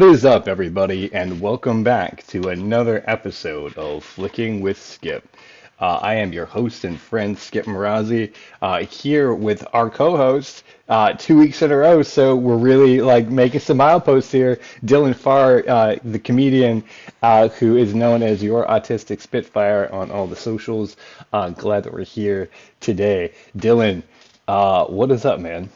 What is up, everybody, and welcome back to another episode of Flicking with Skip. I am your host and friend, Skip Marazi, here with our co-host, 2 weeks in a row. So we're really making some mileposts here. Dylan Farr, the comedian, who is known as your autistic Spitfire on all the socials. Glad that we're here today. Dylan, what is up, man?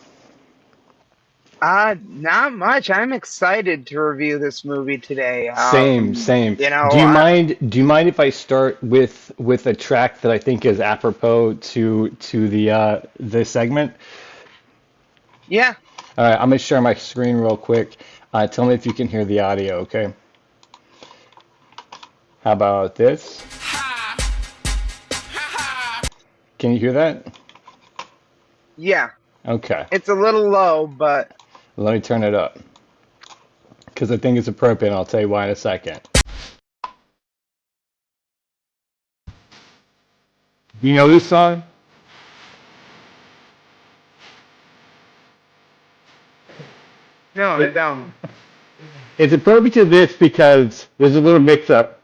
Not much. I'm excited to review this movie today. Same, same. You know, Do you mind? Do you mind if I start with a track that I think is apropos to the segment? yeah, All right, I'm gonna share my screen real quick. Tell me if you can hear the audio, okay? How about this? Can you hear that? yeah. Okay, It's a little low, but let me turn it up because I think it's appropriate. And I'll tell you why in a second. You know this song? no, I don't. It's appropriate to this because there's a little mix-up.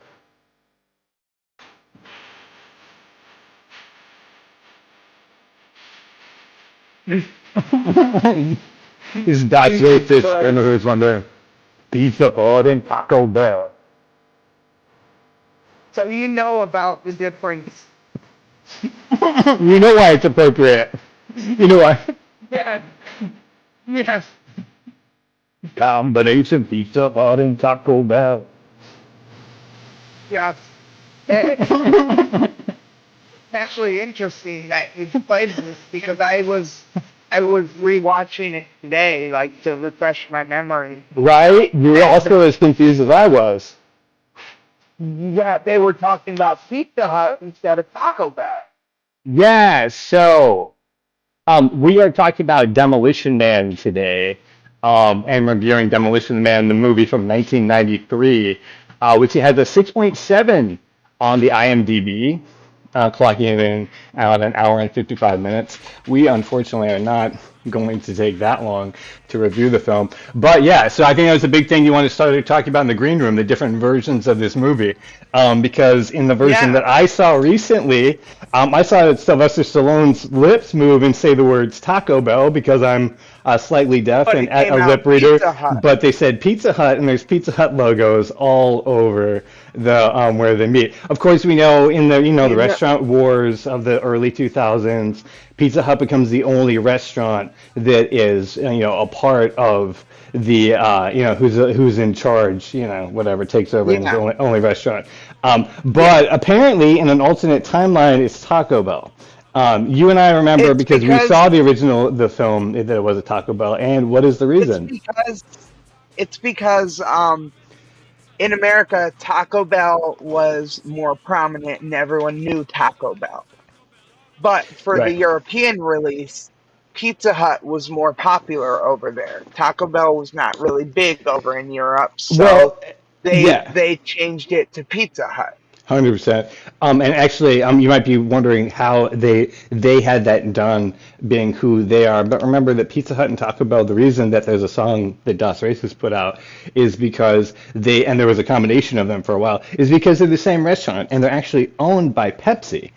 Is that racist? I know who's wondering. Pizza Hut and Taco Bell. So you know about the difference. You know why it's appropriate. You know why? Yeah, yes. Combination Pizza Hut and Taco Bell. Yes. It's actually interesting that you played this because I was rewatching it today, like to refresh my memory. Right? You're also as confused as I was. Yeah, they were talking about Pizza Hut instead of Taco Bell. Yeah, so we are talking about Demolition Man today, and reviewing Demolition Man, the movie from 1993, which has a 6.7 on the IMDb, clocking it in at an hour and 55 minutes. We unfortunately are not going to take that long to review the film. But yeah, so I think that was a big thing you want to start talking about in the green room, the different versions of this movie. Because in the version Yeah, that I saw recently, I saw that Sylvester Stallone's lips move and say the words Taco Bell because I'm slightly deaf but and it came a out lip reader, Pizza Hut. but they said Pizza Hut and there's Pizza Hut logos all over the where they meet. Of course, we know in the You know, restaurant wars of the early 2000s, Pizza Hut becomes the only restaurant that is a part of the who's in charge, whatever takes over and is the yeah. only restaurant. Yeah, But apparently in an alternate timeline it's Taco Bell. You and I remember it's because we because saw the film that it was a Taco Bell. And what is the it's reason? because it's because in America Taco Bell was more prominent and everyone knew Taco Bell. But for the Right. European release, Pizza Hut was more popular over there. Taco Bell was not really big over in Europe, so Well, they yeah. they changed it to Pizza Hut. 100%. And actually, you might be wondering how they had that done, being who they are. But remember that Pizza Hut and Taco Bell, the reason that there's a song that Das Races put out is because and there was a combination of them for a while, is because they're the same restaurant and they're actually owned by Pepsi.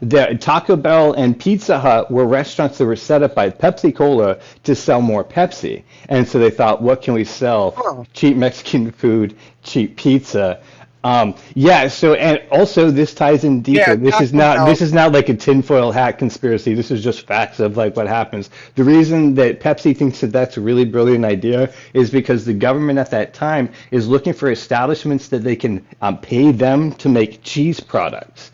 The Taco Bell and Pizza Hut were restaurants that were set up by Pepsi Cola to sell more Pepsi. And so they thought, what can we sell? Oh, Cheap Mexican food, cheap pizza. Yeah, so and also this ties in deeper. yeah, Taco This Bell. is not like a tinfoil hat conspiracy. This is just facts of like what happens. The reason that Pepsi thinks that that's a really brilliant idea is because the government at that time is looking for establishments that they can pay them to make cheese products,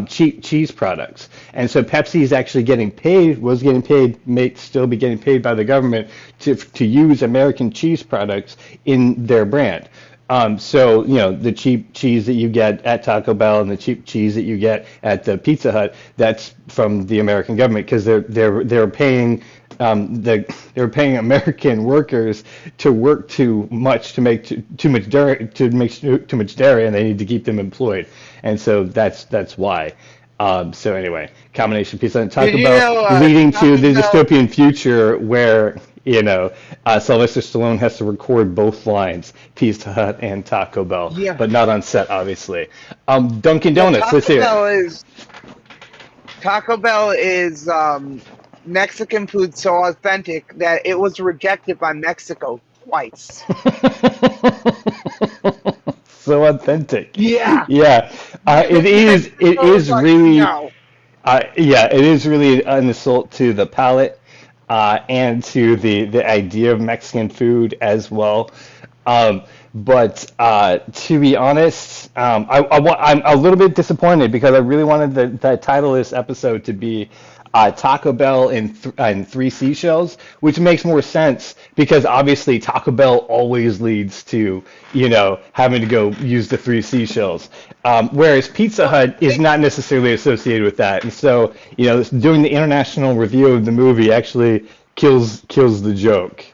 cheap cheese products. And so Pepsi is actually getting paid, was getting paid, may still be getting paid by the government to use American cheese products in their brand. So, the cheap cheese that you get at Taco Bell and the cheap cheese that you get at the Pizza Hut, that's from the American government because they're paying they're paying American workers to work too much to make too much dairy too much dairy, and they need to keep them employed, and so that's why. So anyway, combination Pizza Hut and Did Taco you Bell know leading to Taco the Bell? dystopian future where Sylvester Stallone has to record both lines, Pizza Hut and Taco Bell, Yeah. but not on set, obviously. Dunkin' Well, Donuts, let's hear it. Taco Bell is Mexican food so authentic that it was rejected by Mexico twice. So authentic. Yeah. Yeah, it is. It Mexico was is like, really. no. Yeah, it is really an assault to the palate and to the idea of Mexican food as well. Um, but to be honest, I'm a little bit disappointed because I really wanted the title of this episode to be Taco Bell and Three Seashells, which makes more sense because obviously Taco Bell always leads to, having to go use the three seashells. Whereas Pizza Hut is not necessarily associated with that. And so, doing the international review of the movie actually kills the joke.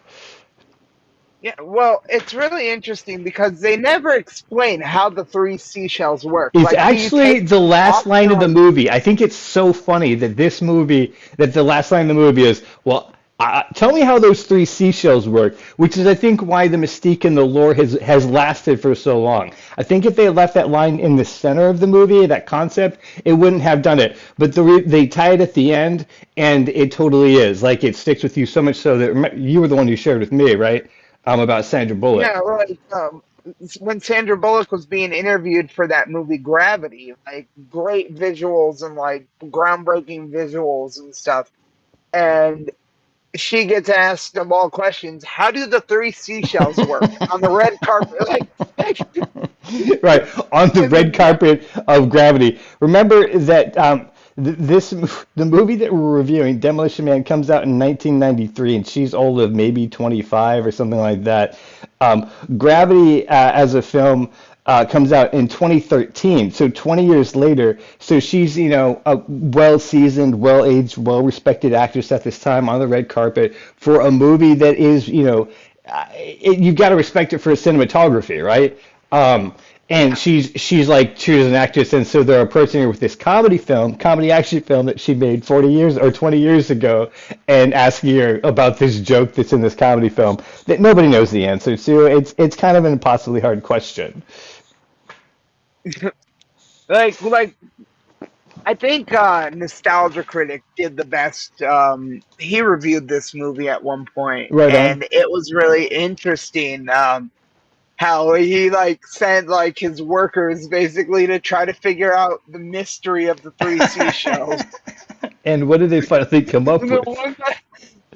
Yeah, well, it's really interesting because they never explain how the three seashells work. It's Like, do you actually take the last off line and of the like, movie. I think it's so funny that the last line of the movie is, well, tell me how those three seashells work, which is, I think, why the mystique and the lore has lasted for so long. I think if they had left that line in the center of the movie, that concept, it wouldn't have done it. But they tie it at the end, and it totally is. Like, it sticks with you so much so that you were the one who shared with me, right? About Sandra Bullock. yeah, like when Sandra Bullock was being interviewed for that movie Gravity, like great visuals and like groundbreaking visuals and stuff. And she gets asked of all questions, how do the three seashells work on the red carpet? Right, on the red carpet of Gravity. Remember that the movie that we're reviewing, Demolition Man, comes out in 1993, and she's old of maybe 25 or something like that. Gravity, as a film, comes out in 2013, so 20 years later. So she's, a well-seasoned, well-aged, well-respected actress at this time on the red carpet for a movie that is, you've got to respect it for its cinematography, right? And she's like she was an actress, and so they're approaching her with this comedy action film that she made 40 years or 20 years ago, and asking her about this joke that's in this comedy film that nobody knows the answer to. It's kind of an impossibly hard question. like I think Nostalgia Critic did the best. He reviewed this movie at one point, Right on. and it was really interesting. How he like sent like his workers basically to try to figure out the mystery of the three seashells. And what did they finally come up The with?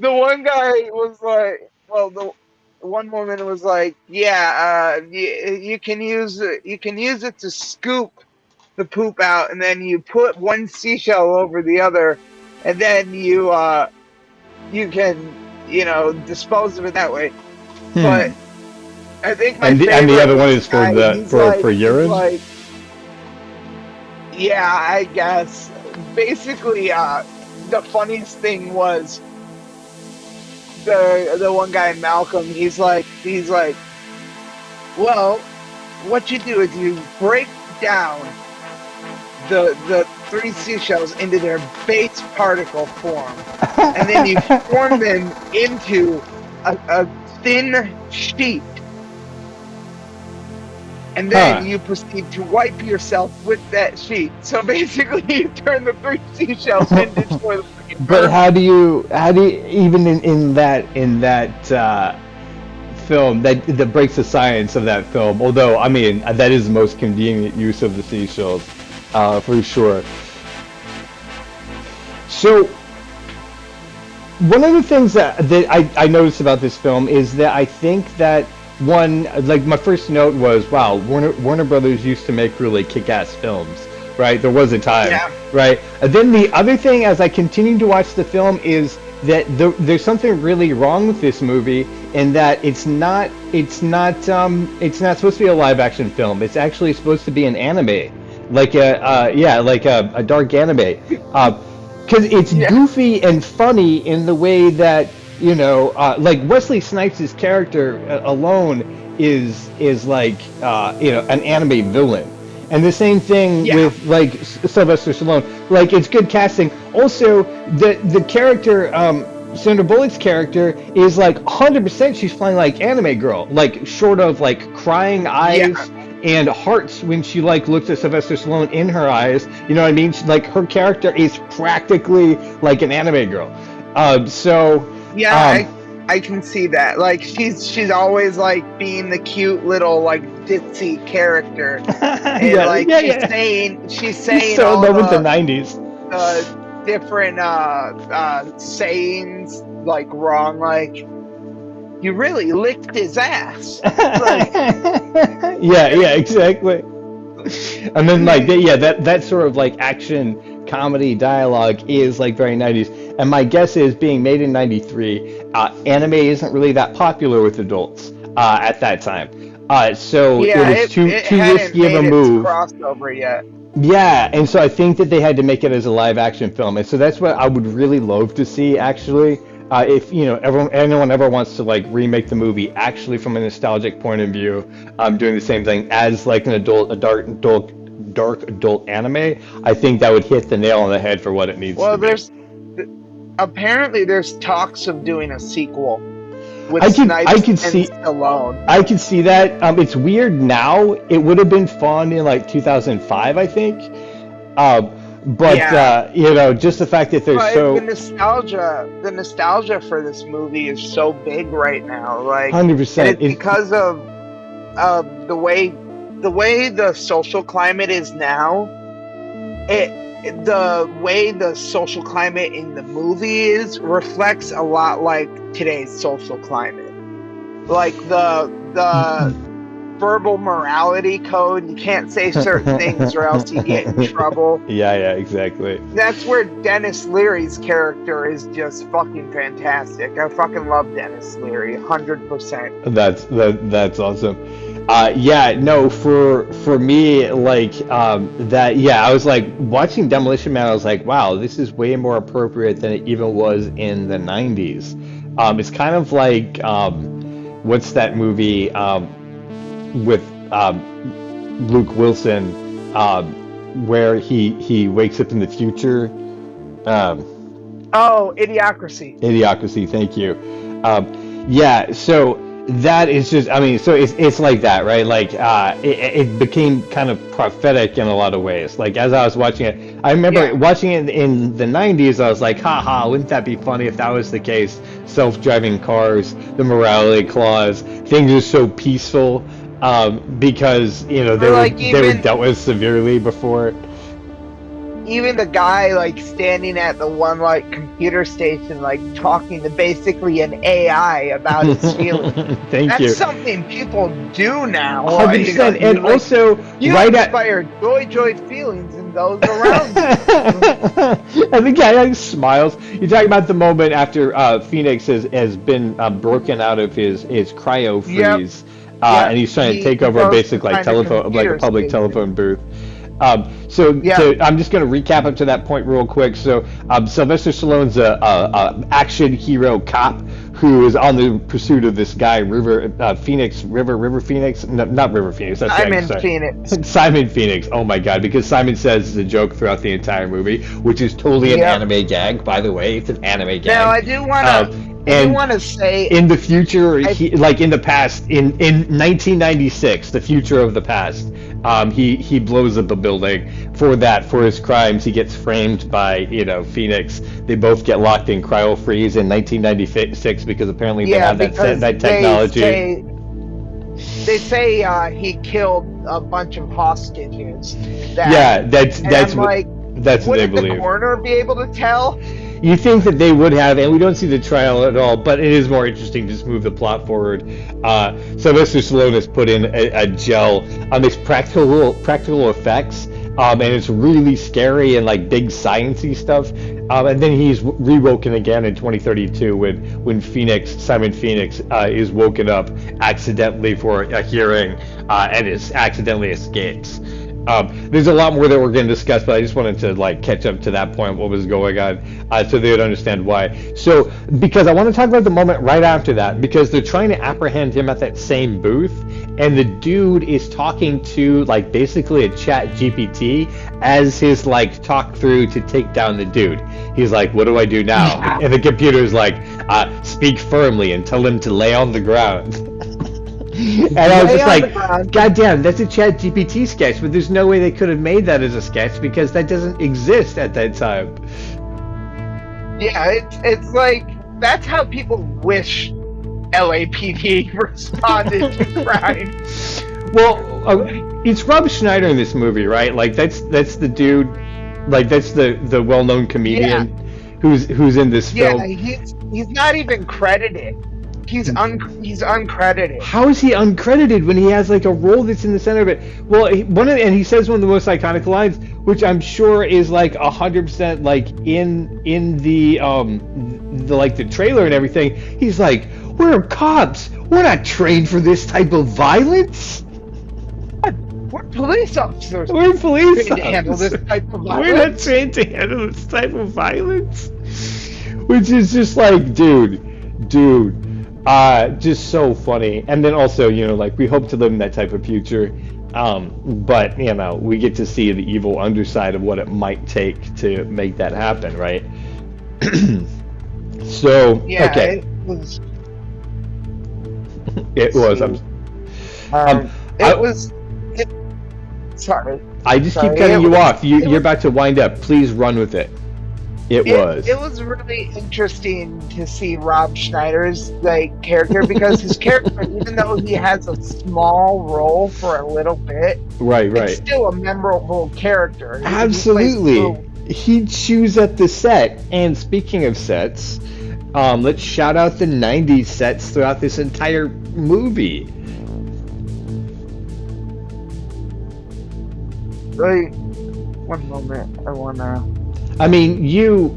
the one guy was like, well, the one woman was like, yeah, you can use it to scoop the poop out, and then you put one seashell over the other, and then you can dispose of it that way. But I think my And the favorite other one was is for guy, the he's for he's urine. like, yeah, I guess. Basically, the funniest thing was the one guy, Malcolm. He's like, well, what you do is you break down the three seashells into their base particle form, and then you form them into a thin sheet. And then you proceed to wipe yourself with that sheet. So basically, you turn the three seashells into toilet paper. But how do you even in that film that breaks the science of that film? Although I mean that is the most convenient use of the seashells, for sure. So one of the things that I noticed about this film is that I think that one, like my first note was, wow, Warner Brothers used to make really kick-ass films, right? There was a time, Yeah. right? And then the other thing, as I continued to watch the film, is that there's something really wrong with this movie, in that it's not supposed to be a live-action film. It's actually supposed to be an anime, like a dark anime, because it's goofy and funny in the way that. Like Wesley Snipes' character alone is like an anime villain, and the same thing with like Sylvester Stallone. Like it's good casting. Also, the character Sandra Bullock's character is like 100% she's playing like anime girl, like short of like crying eyes Yeah, and hearts when she like looks at Sylvester Stallone in her eyes. You know what I mean? Like her character is practically like an anime girl. So yeah, um, I can see that. Like she's always like being the cute little like ditzy character, and yeah, like yeah, yeah. she's He's saying so in all love with the '90s. different sayings like wrong, like you really licked his ass. Like Yeah, yeah, exactly. And then like yeah, that sort of like action comedy dialogue is like very 90s. And my guess is being made in 93, anime isn't really that popular with adults at that time. So it yeah, was too it too hadn't risky of a made its move. crossover yet. Yeah, and so I think that they had to make it as a live action film, and so that's what I would really love to see actually. If you know anyone ever wants to like remake the movie actually from a nostalgic point of view, doing the same thing as like a dark adult anime, I think that would hit the nail on the head for what it needs to Well, be. apparently there's talks of doing a sequel with I Snipes could and see Stallone. I could see that. It's weird now. It would have been fun in like 2005, I think. Um, but Yeah, you know, just the fact that they're but so the nostalgia for this movie is so big right now. Like, and 100%. it's because of the way the social climate is now. The way the social climate in the movie is reflects a lot like today's social climate. Like the verbal morality code, you can't say certain things or else you get in trouble. Yeah, yeah, exactly. That's where Dennis Leary's character is just fucking fantastic. I fucking love Dennis Leary, 100%. That's awesome. Yeah, no, for me, like that. Yeah, I was like watching Demolition Man. I was like, wow, this is way more appropriate than it even was in the '90s. It's kind of like what's that movie with Luke Wilson, where he wakes up in the future. Oh, Idiocracy. Idiocracy, thank you. Yeah, so that is just, I mean, so it's like that, right? Like, it became kind of prophetic in a lot of ways. Like, as I was watching it, I remember Yeah. watching it in the 90s, I was like, haha, wouldn't that be funny if that was the case? Self-driving cars, the morality clause, things are so peaceful, because, you know, Or like they were dealt with severely before. even the guy like standing at the one like computer station like talking to basically an AI about his feelings. Thank That's you. something people do now. 100%. And Like, also, you right at inspire joy feelings in those around you. and the guy like smiles. You're talking about the moment after Phoenix has been broken out of his cryo Yep, freeze, yep. and he's trying to He take over a goes basic to like find a telephone, like a computer public station. telephone booth. So Yeah, I'm just going to recap up to that point real quick. So Sylvester Stallone's a action hero cop who is on the pursuit of this guy, River Phoenix. No, not River Phoenix. That's I'm the in sorry. Phoenix. Simon Phoenix. Oh my God! Because Simon says the joke throughout the entire movie, which is totally an Yep. anime gag. By the way, it's an anime Now gag. I do And wanna say in the future, I like in the past, in 1996, the future of the past, he blows up a building for his crimes. He gets framed by Phoenix. They both get locked in cryo freeze in 1996 because apparently they yeah, have because that technology. they say he killed a bunch of hostages. Yeah, And I'm like, that's what they wouldn't the believe. coroner be able to tell? You think that they would have, and we don't see the trial at all, but it is more interesting to just move the plot forward. Sylvester Stallone has put in a gel on these practical effects, and it's really scary and like big sciencey stuff. And then he's rewoken again in 2032 when Simon Phoenix, is woken up accidentally for a hearing, and accidentally escapes. There's a lot more that we're going to discuss, but I just wanted to like catch up to that point, what was going on, so they would understand why. So, because I want to talk about the moment right after that, because they're trying to apprehend him at that same booth, and the dude is talking to like basically a chat GPT as his like talk through to take down the dude. He's like, "What do I do now?" And the computer's like, "Speak firmly and tell him to lay on the ground." And I was just like, God damn, that's a Chat GPT sketch, but there's no way they could have made that as a sketch because that doesn't exist at that time. Yeah, it's like, that's how people wish LAPD responded to crime. Well, it's Rob Schneider in this movie, right? Like that's the dude, like that's the well-known comedian who's in this film. Yeah, he's not even credited. He's uncredited. How is he uncredited when he has like a role that's in the center of it? Well, and he says one of the most iconic lines, which I'm sure is like 100% like in the like the trailer and everything. He's like, "We're cops. We're not trained for this type of violence. We're police officers. We're police officers. To handle this type of violence. We're not trained to handle this type of violence." Which is just like, dude. Just so funny. And then also, like we hope to live in that type of future. But, we get to see the evil underside of what it might take to make that happen, right? So, yeah, okay. It was. Sorry. I just keep cutting you off. You're about to wind up. Please run with it. It was really interesting to see Rob Schneider's like character, because his character, even though he has a small role for a little bit, right, it's still a memorable character. Absolutely. He chews at the set. And speaking of sets, let's shout out the 90s sets throughout this entire movie. Right. One moment. I wanna. I mean, you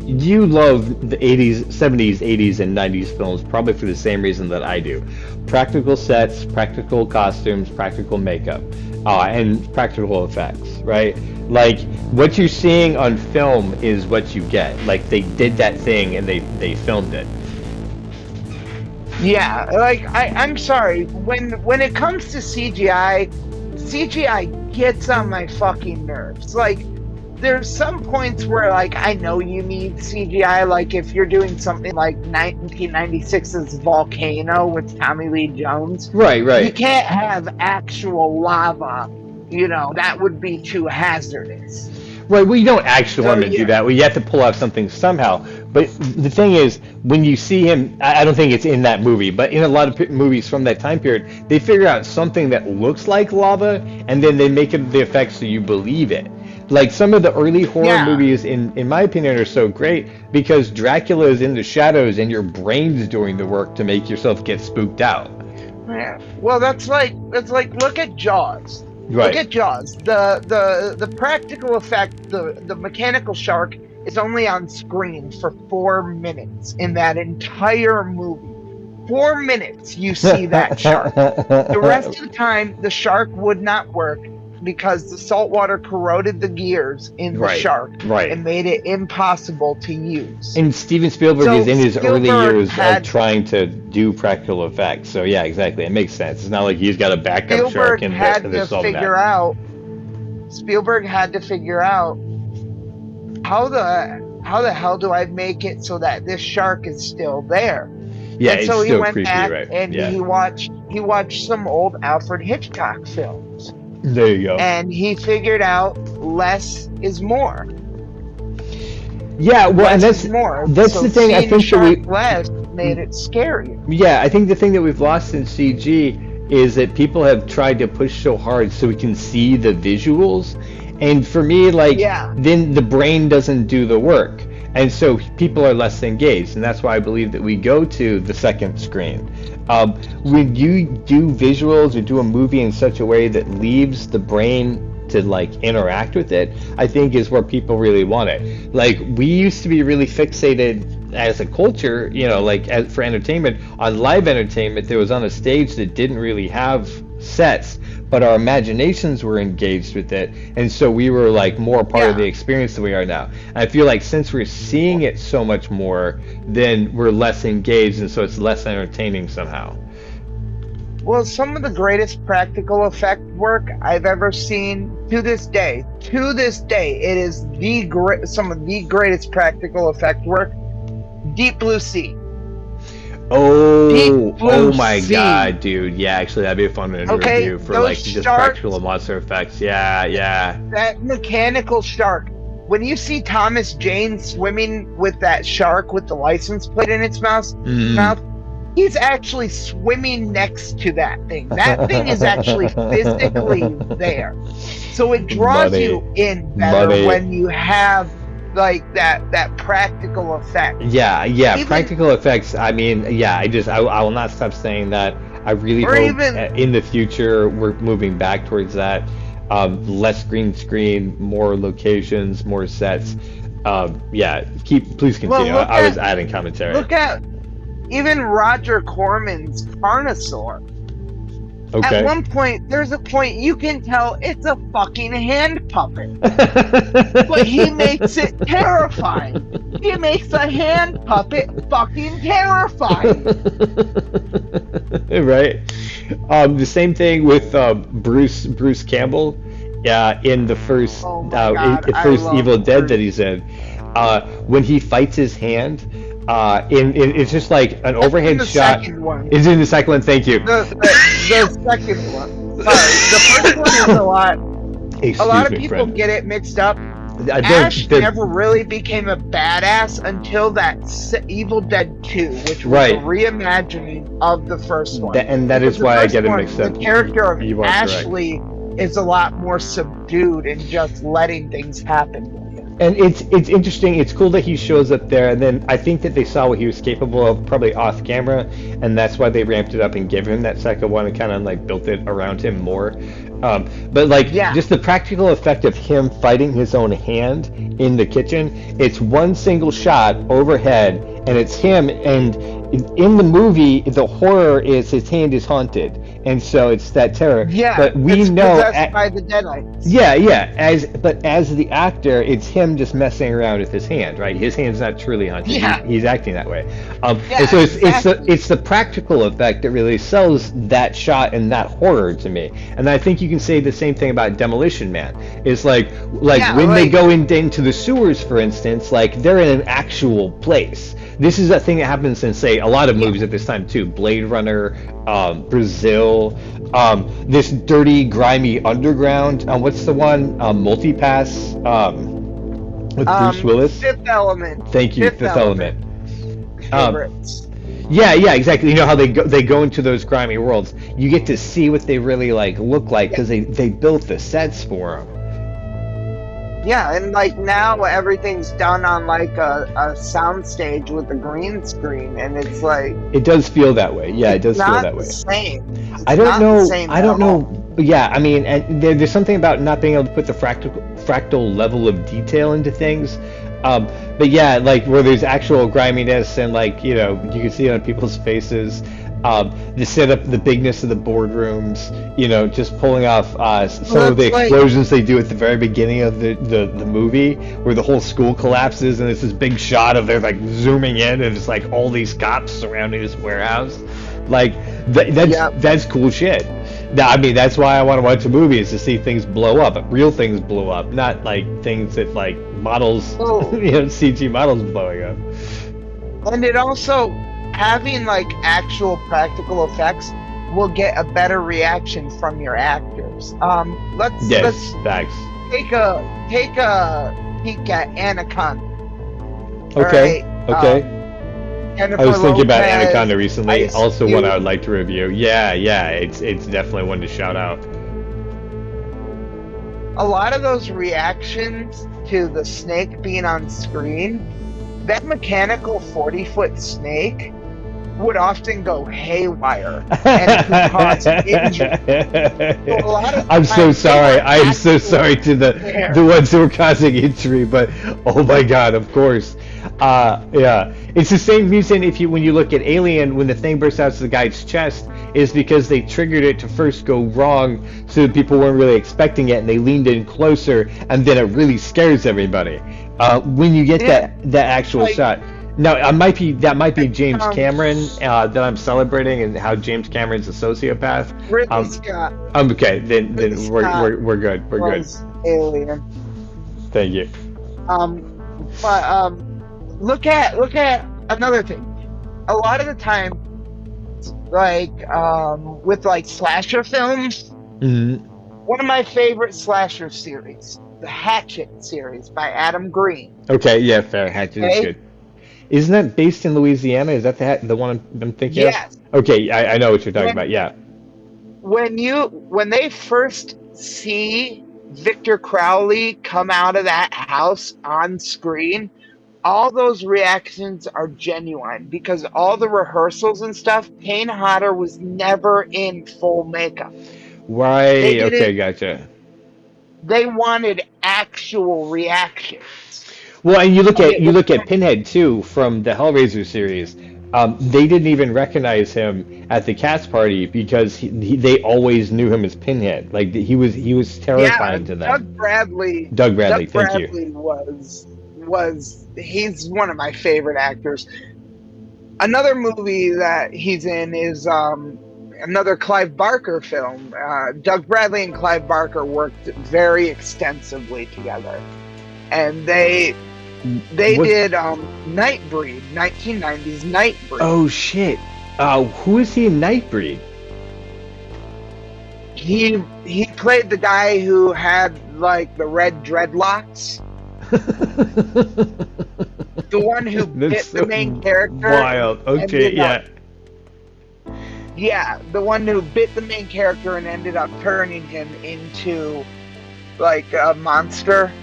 love the 80s, 70s, 80s, and 90s films probably for the same reason that I do. Practical sets, practical costumes, practical makeup, and practical effects, right? Like, what you're seeing on film is what you get. Like, they did that thing and they filmed it. Yeah, like, I'm sorry. When it comes to CGI gets on my fucking nerves. Like, there's some points where, like, I know you need CGI, like if you're doing something like 1996's Volcano with Tommy Lee Jones. Right. You can't have actual lava, that would be too hazardous. Right, well, you don't actually want to do that. Well, you have to pull off something somehow. But the thing is, when you see him, I don't think it's in that movie, but in a lot of movies from that time period, they figure out something that looks like lava, and then they make it the effect so you believe it. Like, some of the early horror movies, in my opinion, are so great because Dracula is in the shadows and your brain's doing the work to make yourself get spooked out. Yeah. Well, that's like look at Jaws. Right. Look at Jaws. The practical effect, the mechanical shark is only on screen for 4 minutes in that entire movie. 4 minutes you see that shark. The rest of the time, the shark would not work because the salt water corroded the gears in the shark and made it impossible to use. And Steven Spielberg is in his early years of trying to do practical effects. So yeah, exactly. It makes sense. It's not like he's got a backup shark in the Spielberg had to figure out how the hell do I make it so that this shark is still there? Yeah, and it's so he still went creepy, back right? and he watched some old Alfred Hitchcock films. There you go. And he figured out less is more. Yeah, well, and that's the thing. I think that less made it scary. Yeah, I think the thing that we've lost in CG is that people have tried to push so hard so we can see the visuals, and for me, then the brain doesn't do the work. And so people are less engaged, and that's why I believe that we go to the second screen. When you do visuals or do a movie in such a way that leaves the brain to interact with it, I think is where people really want it. Like, we used to be really fixated as a culture, for entertainment, on live entertainment that was on a stage that didn't really have sets, but our imaginations were engaged with it, and so we were like more part of the experience than we are now. And I feel like since we're seeing it so much more, then we're less engaged, and so it's less entertaining somehow. Well, some of the greatest practical effect work I've ever seen to this day, it is some of the greatest practical effect work. Deep Blue Sea. Oh my God, dude. Yeah, actually, that'd be a fun review for like just sharks, practical monster effects. Yeah. That mechanical shark. When you see Thomas Jane swimming with that shark with the license plate in its mouth, he's actually swimming next to that thing. That thing is actually physically there. So it draws you in better when you have like that practical effect. Yeah. Practical effects. I mean, I will not stop saying that. I really hope in the future we're moving back towards that. Less green screen, more locations, more sets. Please continue. I was adding commentary. Look at even Roger Corman's Carnosaur. Okay. At one point, there's a point you can tell it's a fucking hand puppet. But he makes it terrifying. He makes a hand puppet fucking terrifying. Right. The same thing with Bruce Campbell in the first Evil Dead that he's in. When he fights his hand, it's just like an overhead shot. Is in the second one? Thank you. The second one. Sorry, the first one is a lot. A lot of people get it mixed up. Ash never really became a badass until that Evil Dead 2, which was a reimagining of the first one. And that is why I get it mixed up. The character of Ashley is a lot more subdued and just letting things happen. And it's interesting. It's cool that he shows up there, and then I think that they saw what he was capable of, probably off camera, and that's why they ramped it up and gave him that second one and kind of like built it around him more. But like just the practical effect of him fighting his own hand in the kitchen. It's one single shot overhead, and it's him. And in the movie, the horror is his hand is haunted, and so it's that terror. Yeah, but we it's know possessed by the Deadites. But as the actor, it's him just messing around with his hand, right? His hand's not truly haunted. Yeah. He's acting that way. And so it's the practical effect that really sells that shot and that horror to me. And I think you can say the same thing about Demolition Man. It's like when they go into the sewers, for instance, like they're in an actual place. This is a thing that happens in, say, a lot of movies at this time too. Blade Runner, Brazil, this dirty, grimy underground. What's the one? Multipass with Bruce Willis. Fifth Element. Thank you, Fifth Element. Favorites. Yeah, exactly. You know how they go into those grimy worlds. You get to see what they really look like because they built the sets for them. Yeah, and like now everything's done on like a soundstage with a green screen, and it's like it does feel that way. Yeah, it does feel that way. Same. I don't know. Yeah, I mean, and there's something about not being able to put the fractal level of detail into things. But yeah, like where there's actual griminess and you can see it on people's faces. The setup, the bigness of the boardrooms, just pulling off some of the explosions they do at the very beginning of the movie, where the whole school collapses and it's this big shot of they're zooming in and it's all these cops surrounding this warehouse. That's cool shit. Now, I mean, that's why I want to watch a movie, is to see things blow up, real things blow up, not things that models, CG models blowing up. And it also, having actual practical effects will get a better reaction from your actors. Let's facts. Take a peek at Anaconda. Okay. Okay. I was thinking about Anaconda recently. Also, one I would like to review. Yeah, it's definitely one to shout out. A lot of those reactions to the snake being on screen, that mechanical 40-foot snake would often go haywire and it could cause injury. I'm so sorry. I'm so sorry to the ones who are causing injury, but oh my god, of course. Yeah, it's the same reason when you look at Alien, when the thing bursts out of the guy's chest, is because they triggered it to first go wrong, so that people weren't really expecting it, and they leaned in closer, and then it really scares everybody. When you get Yeah, that actual like shot. Now, that might be James um, Cameron that I'm celebrating, and how James Cameron's a sociopath. Ridley Um, Scott. okay, then Ridley we're, Scott we're good. We're good. was Alien. Thank you. But look at another thing. A lot of the time, like with like slasher films, Hmm. one of my favorite slasher series, the Hatchet series by Adam Green. Okay, yeah, fair. Hatchet is Okay? good. Isn't that based in Louisiana? Is that the one I'm thinking of? Yes. Okay, I know what you're talking When about. Yeah. when they first see Victor Crowley come out of that house on screen, all those reactions are genuine because all the rehearsals and stuff, Kane Hodder was never in full makeup. They Right. Okay, didn't, gotcha. they wanted actual reactions. Well, and you look And at it was Pinhead too from the Hellraiser series. They didn't even recognize him at the cast party because they always knew him as Pinhead. Like he was Yeah, terrifying to them. Doug Bradley. Doug Thank you. Bradley was he's one of my favorite actors. Another movie that he's in is another Clive Barker film. Doug Bradley and Clive Barker worked very extensively together, and they What? did Nightbreed, 1990s Nightbreed. Oh shit. Who is he in Nightbreed? He played the guy who had like the red dreadlocks, the one who bit That's the so main character. wild. Okay, Ended up, yeah. yeah, the one who bit the main character and ended up turning him into like a monster.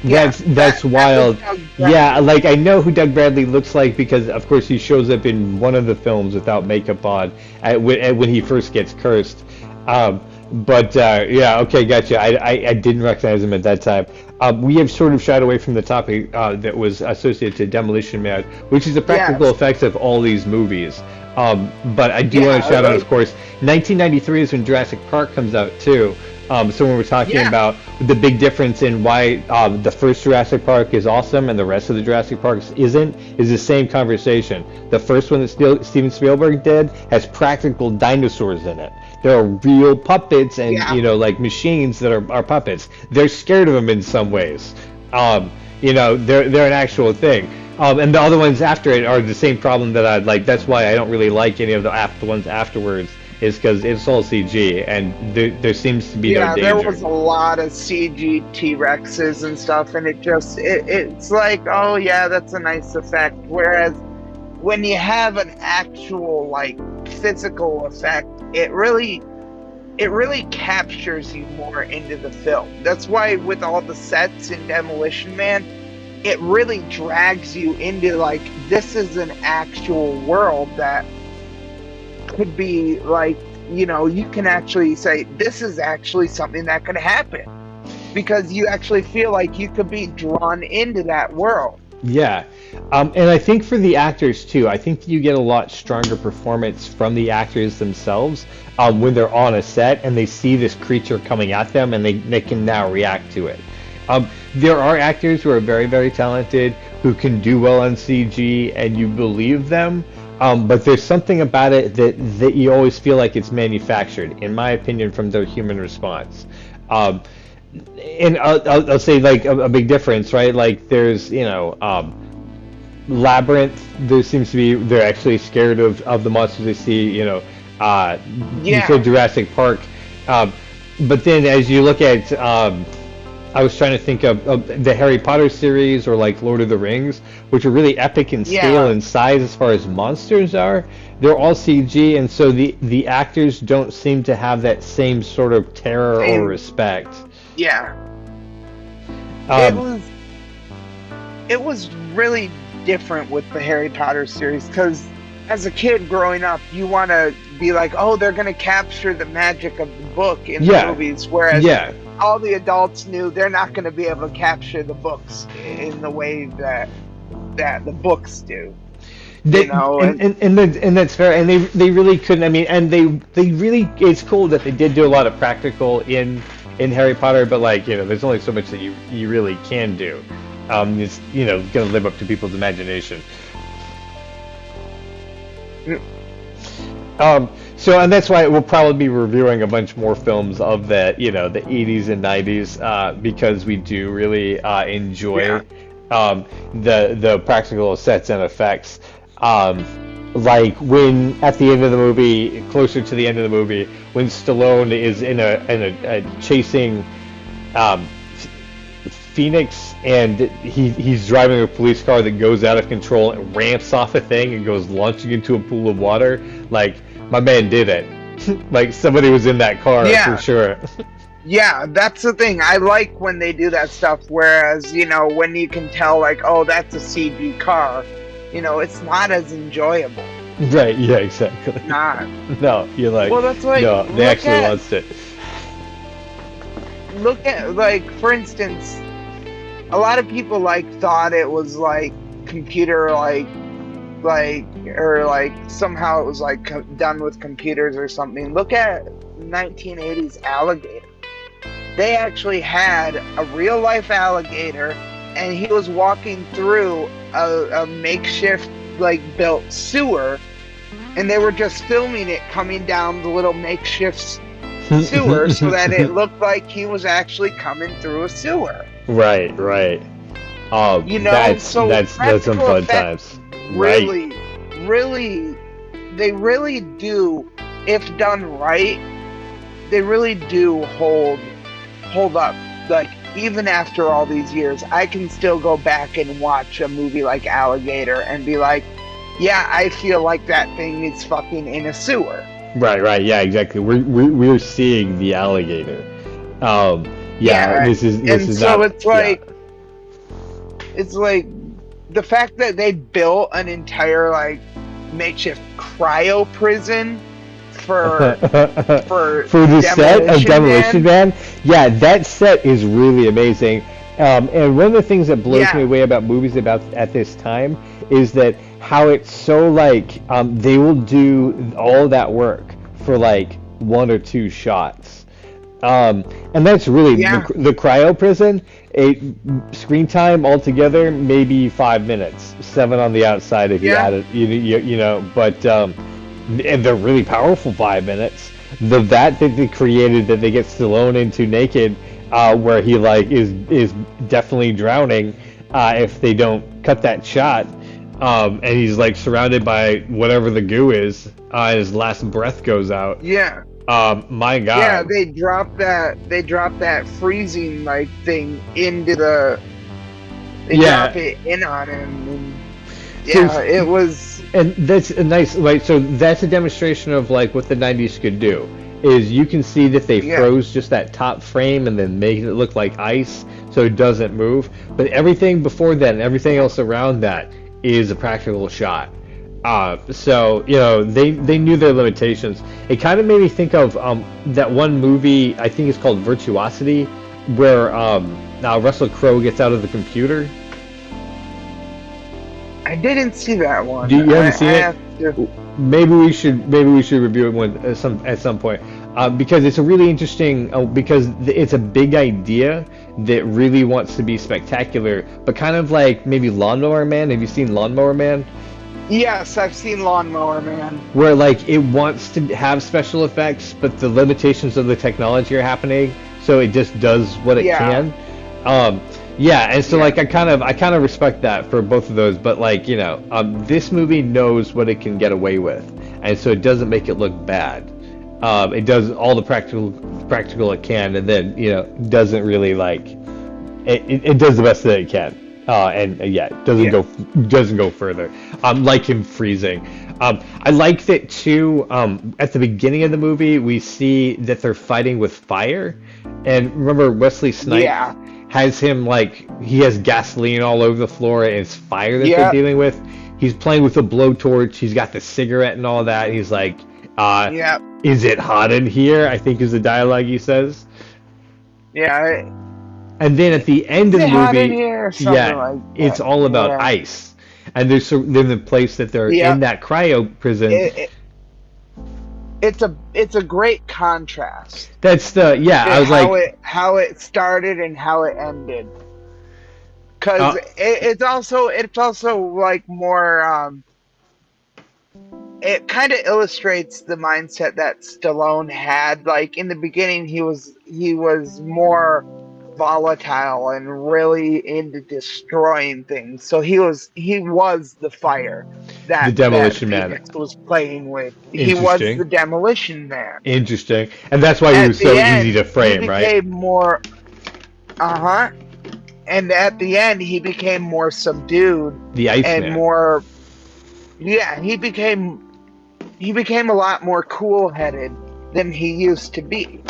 Yeah, That's that was wild. Doug Yeah, Bradley. like I know who Doug Bradley looks like because of course he shows up in one of the films without makeup on when he first gets cursed. But yeah, okay, gotcha. I didn't recognize him at that time. We have sort of shied away from the topic that was associated to Demolition Man, which is the practical Yes, effects of all these movies. But I do want yeah, to shout out, of like course, 1993 is when Jurassic Park comes out too. So when we're talking yeah, about the big difference in why the first Jurassic Park is awesome and the rest of the Jurassic Parks isn't, is the same conversation. The first one that Steven Spielberg did has practical dinosaurs in it. There are real puppets and yeah, like machines that are puppets. They're scared of them in some ways. They're an actual thing. And the other ones after it are the same problem that I'd like. That's why I don't really like any of the ones afterwards. Is because it's all CG and there seems to be no yeah. There danger. was a lot of CG T-Rexes and stuff, and it's like, oh yeah, that's a nice effect. Whereas when you have an actual like physical effect, it really captures you more into the film. That's why with all the sets in Demolition Man, it really drags you into like, this is an actual world that could be like, you can actually say this is actually something that could happen because you actually feel like you could be drawn into that world. Yeah. And I think for the actors too, I think you get a lot stronger performance from the actors themselves when they're on a set and they see this creature coming at them and they can now react to it. There are actors who are very, very talented who can do well on CG and you believe them. But there's something about it that you always feel like it's manufactured, in my opinion, from the human response. And I'll say like a big difference, right? Like there's, Labyrinth, there seems to be, they're actually scared of the monsters they see, you Yeah, said Jurassic Park. But then as you look at, I was trying to think of the Harry Potter series or like Lord of the Rings, which are really epic in scale yeah, and size as far as monsters are. They're all CG, and so the actors don't seem to have that same sort of terror or same, respect. yeah. It Um, was it was really different with the Harry Potter series because as a kid growing up, you want to be like, oh, they're going to capture the magic of the book in the yeah, movies, whereas yeah. all the adults knew they're not going to be able to capture the books in the way that the books do. They, and that's fair, and they really couldn't. I mean, and they really, it's cool that they did do a lot of practical in Harry Potter, but like, there's only so much that you really can do. It's gonna live up to people's imagination. So, and that's why we'll probably be reviewing a bunch more films of the 80s and 90s, because we do really enjoy the practical sets and effects. Like when at the end of the movie, closer to the end of the movie, when Stallone is in a chasing Phoenix, and he's driving a police car that goes out of control and ramps off a thing and goes launching into a pool of water. Like, my man did it. Like, somebody was in that car for sure. Yeah, that's the thing. I like when they do that stuff, whereas, when you can tell, like, oh, that's a CG car, it's not as enjoyable. Right, yeah, exactly. Not. No, you're like, well, that's like, no, they actually lost it. Look at, like, for instance, a lot of people, like, thought it was, like, computer, or somehow it was, like, done with computers or something. Look at 1980s Alligator. They actually had a real-life alligator, and he was walking through a makeshift, like, built sewer, and they were just filming it coming down the little makeshift sewer so that it looked like he was actually coming through a sewer. Right. That's some fun times. Really, they really do, if done right, they really do hold up. Like, even after all these years, I can still go back and watch a movie like Alligator and be like, yeah, I feel like that thing is fucking in a sewer. Right, yeah, exactly. We're seeing the alligator. This is so not, it's like the fact that they built an entire, like, makeshift cryo prison for the set of Demolition Man. Yeah, that set is really amazing. And one of the things that blows me away about movies about at this time is that how it's so, like, they will do all that work for like one or two shots. And that's really the cryo prison. Screen time altogether maybe 5 minutes, 7 on the outside if you add it. But and they're really powerful 5 minutes. The vat that they created that they get Stallone into naked, where he like is definitely drowning if they don't cut that shot, and he's like surrounded by whatever the goo is. His last breath goes out. Yeah. My God. Yeah, they dropped that freezing like thing into the. They drop it in on him. And, it was. And that's a nice, like, so that's a demonstration of like what the 90s could do. Is you can see that they froze just that top frame and then made it look like ice so it doesn't move. But everything before that and everything else around that is a practical shot. So they knew their limitations. It kind of made me think of that one movie, I think it's called Virtuosity, where Russell Crowe gets out of the computer. I didn't see that one. You haven't seen it? Maybe we should review it at some point, because it's a really interesting, because it's a big idea that really wants to be spectacular, but kind of like maybe Lawnmower Man. Have you seen Lawnmower Man? Yes, I've seen Lawnmower Man. Where like it wants to have special effects, but the limitations of the technology are happening, so it just does what it can. And so like I kind of respect that for both of those, but like this movie knows what it can get away with, and so it doesn't make it look bad. It does all the practical it can, and then doesn't really like it does the best that it can, it doesn't go further. Like him freezing. I like that too. At the beginning of the movie, we see that they're fighting with fire, and remember Wesley Snipes has him like he has gasoline all over the floor, and it's fire that they're dealing with. He's playing with a blowtorch. He's got the cigarette and all that. He's like, "Is it hot in here?" I think is the dialogue he says. Yeah. And then at the end of the movie, it's all about ice. and they're in the place that they're Yeah. in that cryo prison. It's a great contrast. That's I was how it started and how it ended. Because it's also like more. It kind of illustrates the mindset that Stallone had. Like in the beginning, he was more volatile and really into destroying things. So he was the fire that the Demolition Man Phoenix was playing with. He was the Demolition Man. Interesting, and that's why he was so easy to frame, right? He became more. And at the end, he became more subdued. The Iceman. And more. Yeah, he became a lot more cool-headed than he used to be.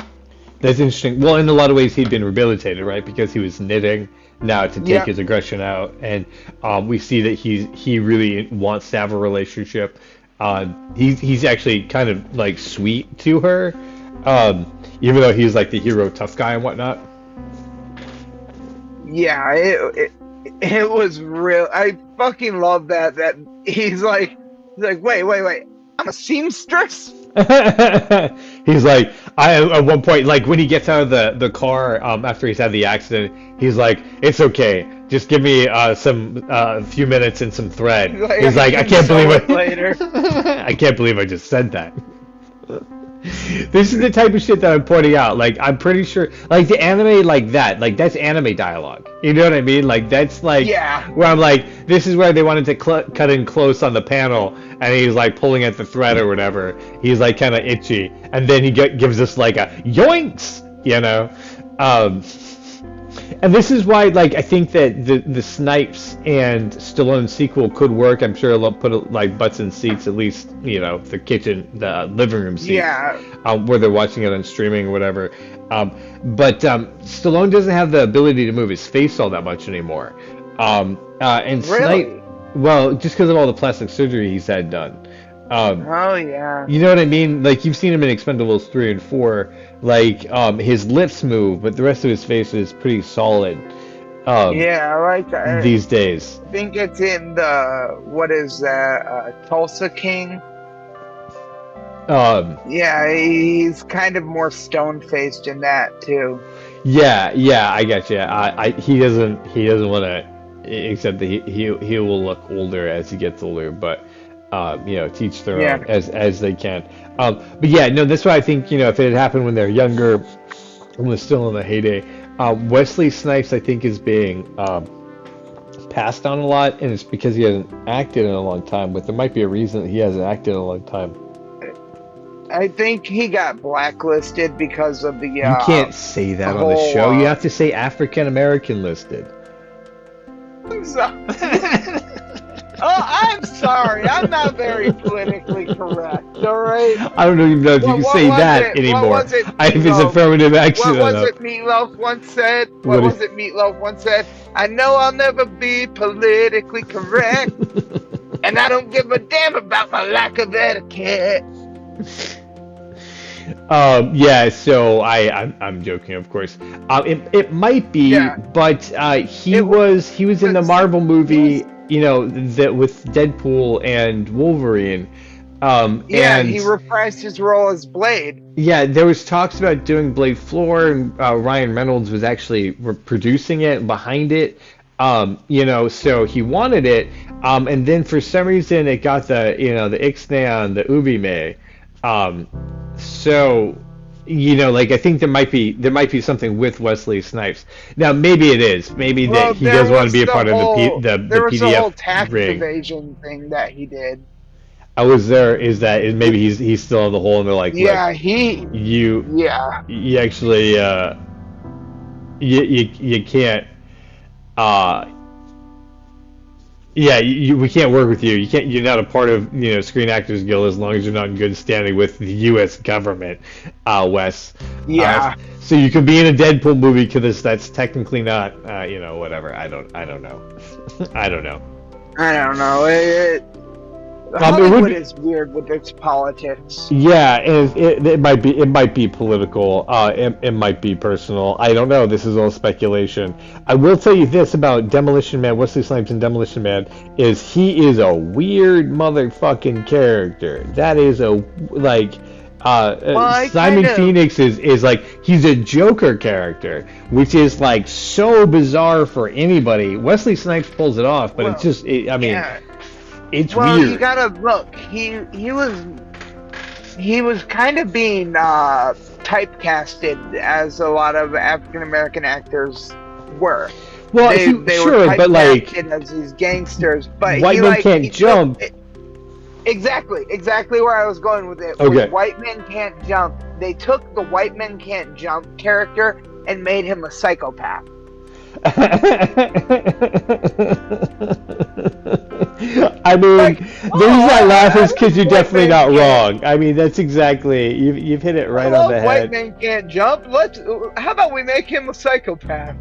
That's interesting. Well, in a lot of ways, he'd been rehabilitated, right? Because he was knitting now to take his aggression out, and we see that he really wants to have a relationship. He's actually kind of like sweet to her, even though he's like the hero, tough guy and whatnot. Yeah, it was real. I fucking love that he's like, wait. I'm a seamstress. He's like, at one point, like when he gets out of the car after he's had the accident, he's like, it's okay, just give me some few minutes and some thread. He's like, I can't believe it later. I can't believe I just said that. This is the type of shit that I'm pointing out. Like, I'm pretty sure, like, the anime like that, like, that's anime dialogue. You know what I mean? Like, that's, like, where I'm like, this is where they wanted to cut in close on the panel, and he's, like, pulling at the thread or whatever. He's, like, kind of itchy. And then he gives us, like, a yoinks, you know? And this is why, like, I think that the Snipes and Stallone sequel could work. I'm sure they'll put like butts in seats, at least, you know, the living room seats, where they're watching it on streaming or whatever. But Stallone doesn't have the ability to move his face all that much anymore. And really? Snipe, well, just because of all the plastic surgery he's had done. Oh yeah. You know what I mean? Like, you've seen him in Expendables 3 and 4. Like, his lips move, but the rest of his face is pretty solid. Yeah, like these days. I think it's in what is that? Tulsa King. Yeah, he's kind of more stone-faced in that too. Yeah, I get you. He doesn't want to, except that he will look older as he gets older, but. You know, teach their own as they can. But yeah, no, that's why I think, you know, if it had happened when they're younger, when they're still in the heyday, Wesley Snipes, I think, is being passed on a lot, and it's because he hasn't acted in a long time, but there might be a reason that he hasn't acted in a long time. I think he got blacklisted because of the... You can't say that on the show. You have to say African American listed. Oh, I'm sorry. I'm not very politically correct, all right? I don't even know if you can say that anymore. If it's affirmative action. What was it Meatloaf once said? What was it Meatloaf once said? I know I'll never be politically correct, and I don't give a damn about my lack of etiquette. Yeah, so I'm joking, of course. It might be, but he was in the Marvel movie, you know, that with Deadpool and Wolverine. And he reprised his role as Blade. Yeah, there was talks about doing Blade 4, and Ryan Reynolds was actually producing it, behind it. You know, so he wanted it, and then for some reason it got the Ixnay on the Ubime. So, you know, like, I think there might be something with Wesley Snipes. Now, maybe it is. Maybe that he does want to be a part of the PDF There was a whole tax evasion thing that he did. I was there. Maybe he's still in the hole, and they're like, yeah, you actually you can't we can't work with you. You're not a part of, you know, Screen Actors Guild as long as you're not in good standing with the U.S. government, Wes. Yeah. So you could be in a Deadpool movie because that's technically not, you know, whatever. I don't know. I don't know. It would Hollywood be. is weird with its politics. Yeah, it might be political. It might be personal. I don't know. This is all speculation. I will tell you this about Demolition Man. Wesley Snipes in Demolition Man is he is a weird motherfucking character. That is a like. Well, I Simon kind of, Phoenix is like he's a Joker character, which is like so bizarre for anybody. Wesley Snipes pulls it off, but it's well, just, I mean, yeah. it's Well, you weird. gotta look. He was kind of being typecasted as a lot of African American actors were. Well, They were sure, but like typecasted as these gangsters, but white men can't jump. exactly where I was going with it. Okay. With White Men Can't Jump, they took the White Men Can't Jump character and made him a psychopath. I mean, Like, the reason I laugh I is because you're love White definitely Men not Can't. wrong. I mean, that's exactly you've hit it I right on love the White head. Men Can't Jump. How about we make him a psychopath?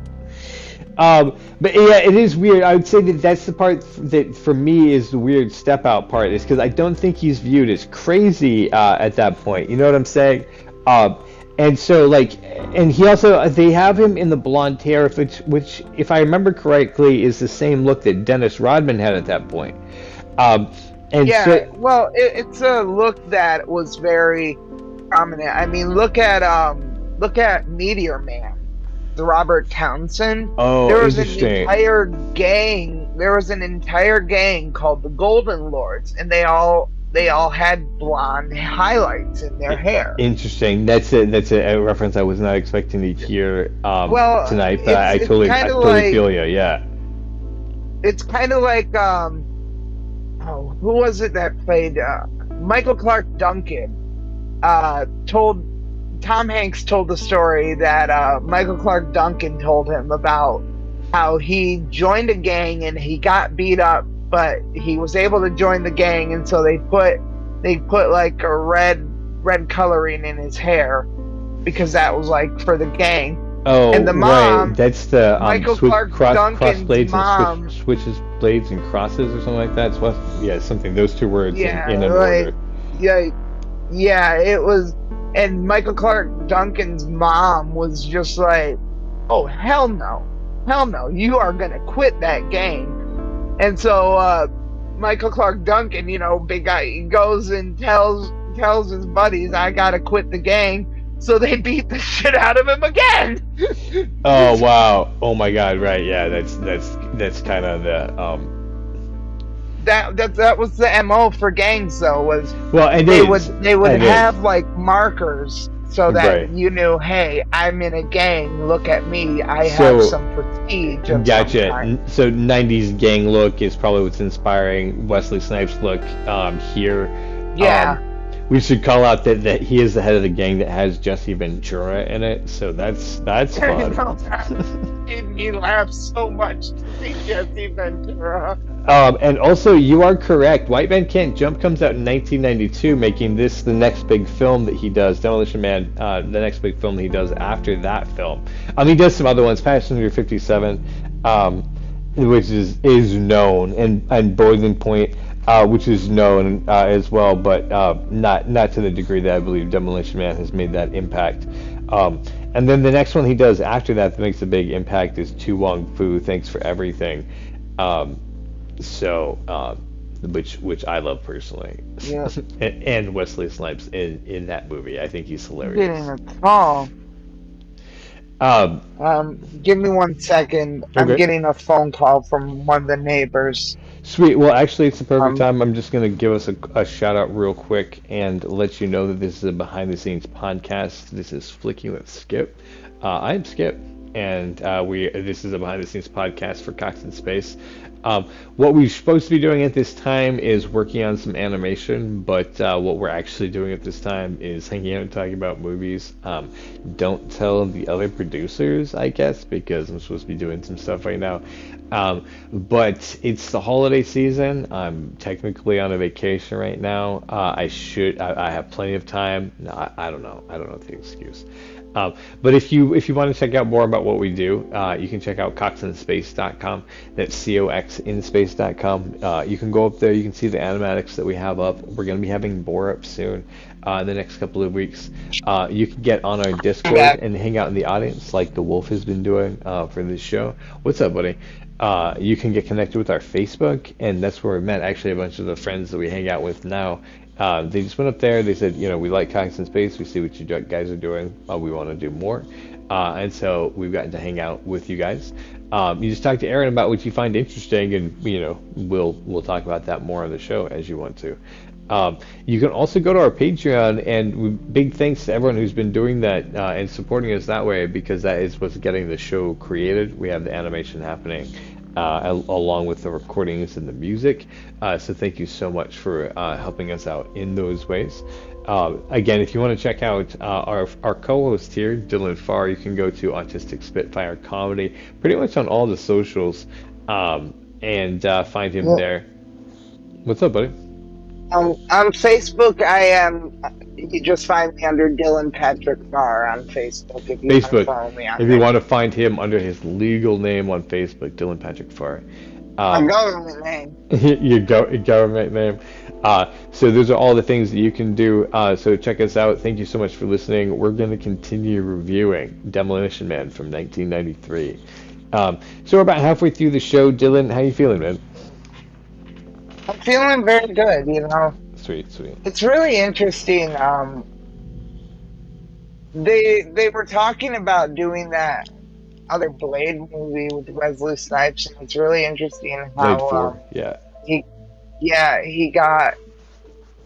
But yeah, it is weird. I would say that that's the part that for me is the weird step out part, is because I don't think he's viewed as crazy at that point. You know what I'm saying? And so like, and he also they have him in the blonde hair, which if I remember correctly is the same look that Dennis Rodman had at that point. Um, and Yeah, so well, it's a look that was very prominent. I mean, look at Meteor Man, the Robert Townsend. oh, There was an interesting. entire gang. There was an entire gang called the Golden Lords, and they all had blonde highlights in their hair. Interesting. That's a reference I was not expecting to hear Well, tonight, but it's I it's totally I kind of totally like feel you. Yeah. it's kind of like oh, who was it that played Michael Clark Duncan? Told Tom Hanks told the story that Michael Clark Duncan told him about how he joined a gang and he got beat up, but he was able to join the gang, and so they put like a red coloring in his hair because that was like for the gang. Oh, And the right. mom, That's the Michael switch Clark cross Duncan's blades and mom, switches blades and crosses or something like that. It's what, yeah, something those two words yeah, in an like order. yeah, yeah, it was. And Michael Clark Duncan's mom was just like, "Oh hell no, you are gonna quit that gang." And so Michael Clark Duncan, big guy, he goes and tells his buddies, "I gotta quit the gang." So they beat the shit out of him again. Oh wow. Oh my God. Right. Yeah. That's kind of the That was the MO for gangs though, was well, it they would is. they would It is. have like markers so that Right. you knew, hey, I'm in a gang. Look at me. I have So some prestige of some gotcha. kind. So 90s gang look is probably what's inspiring Wesley Snipes look here. Yeah. We should call out that he is the head of the gang that has Jesse Ventura in it, so that's You fun. know, that made me laugh so much to see Jesse Ventura. And also, you are correct. White Man Can't Jump comes out in 1992, making this the next big film that he does. Demolition Man, the next big film that he does after that film. He does some other ones. Passenger 57, which is known, and Boiling Point, which is known as well, but not to the degree that I believe Demolition Man has made that impact. And then the next one he does after that makes a big impact is Tu Wong Fu, Thanks for Everything. Which I love personally, Yeah. and Wesley Snipes in that movie. I think he's I'm getting hilarious. a call. Um, Give me 1 second. I'm okay, getting a phone call from one of the neighbors. sweet. Well, actually, it's the perfect Um, time. I'm just gonna give us a shout out real quick and let you know that this is a behind the scenes podcast. This is Flicking with Skip. I'm Skip, and this is a behind the scenes podcast for Cox and Space. What we're supposed to be doing at this time is working on some animation, but what we're actually doing at this time is hanging out and talking about movies. Don't tell the other producers, I guess, because I'm supposed to be doing some stuff right now. But it's the holiday season. I'm technically on a vacation right now. I have plenty of time. No, I don't know. I don't know the excuse. But if you want to check out more about what we do, you can check out coxinspace.com. That's coxinspace.com. You can go up there. You can see the animatics that we have up. We're going to be having more up soon in the next couple of weeks. You can get on our Discord and hang out in the audience like the Wolf has been doing for this show. What's up, buddy? You can get connected with our Facebook, and that's where we met actually a bunch of the friends that we hang out with now. They just went up there. They said, we like Cox in Space. We see what you guys are doing. We want to do more. And so we've gotten to hang out with you guys. You just talk to Aaron about what you find interesting, and we'll talk about that more on the show as you want to. You can also go to our Patreon, and big thanks to everyone who's been doing that and supporting us that way, because that is what's getting the show created. We have the animation happening along with the recordings and the music. So thank you so much for helping us out in those ways. Again, if you want to check out our co-host here, Dylan Farr, you can go to Autistic Spitfire Comedy, pretty much on all the socials, and find him there. What's up, buddy? On Facebook, you just find me under Dylan Patrick Farr on Facebook. If you want to follow me on if you want to find him under his legal name on Facebook, Dylan Patrick Farr. My government name. Your government name. So those are all the things that you can do. So check us out. Thank you so much for listening. We're going to continue reviewing Demolition Man from 1993. So we're about halfway through the show. Dylan, how you feeling, man? I'm feeling very good, Sweet. It's really interesting. They were talking about doing that other Blade movie with Wesley Snipes, and it's really interesting how he got,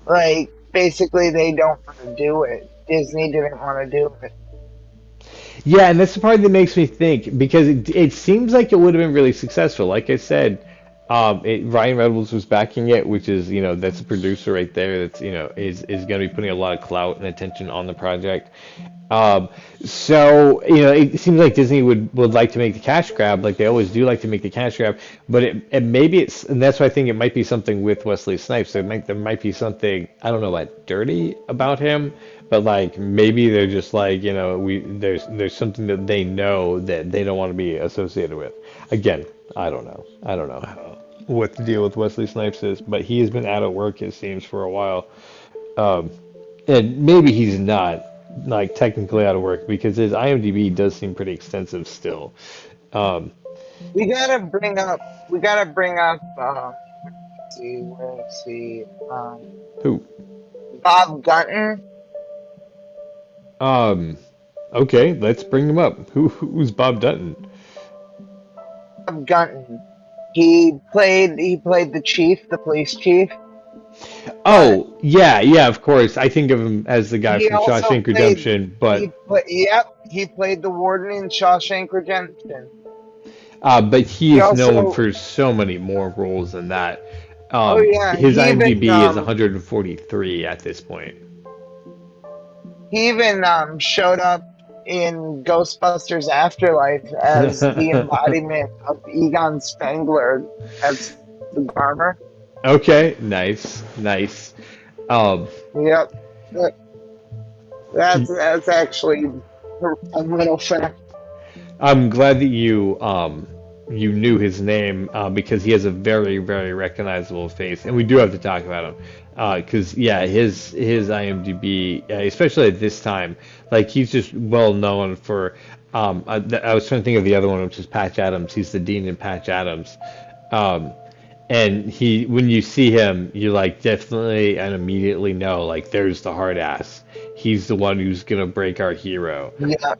like, basically they don't want to do it. Disney didn't want to do it. Yeah, and that's the part that makes me think, because it seems like it would have been really successful. Like I said, Ryan Reynolds was backing it, which is, that's a producer right there that's, is going to be putting a lot of clout and attention on the project. So, it seems like Disney would like to make the cash grab, like they always do like to make the cash grab, but maybe and that's why I think it might be something with Wesley Snipes. There might be something, I don't know about dirty about him, but like maybe they're just like, there's something that they know that they don't want to be associated with. Again, I don't know what the deal with Wesley Snipes is, but he has been out of work, it seems, for a while. And maybe he's not, like, technically out of work, because his IMDb does seem pretty extensive still. We gotta bring up, where is he? Who? Bob Gunton. Okay, let's bring him up. Who's Bob Dutton? Bob Gunton. He played the chief, the police chief. Oh, yeah, of course. I think of him as the guy from Shawshank Redemption, but he played the warden in Shawshank Redemption. But he is known for so many more roles than that. His IMDb is 143 at this point. He even showed up in Ghostbusters Afterlife as the embodiment of Egon Spengler as the barber. Okay, nice. Yep. That's actually a little fact. I'm glad that you knew his name, because he has a very, very recognizable face, and we do have to talk about him. Because his IMDb, especially at this time, like, he's just well known for. I was trying to think of the other one, which is Patch Adams. He's the dean in Patch Adams, and when you see him, you like definitely and immediately know, like, there's the hard ass. He's the one who's gonna break our hero. Yeah.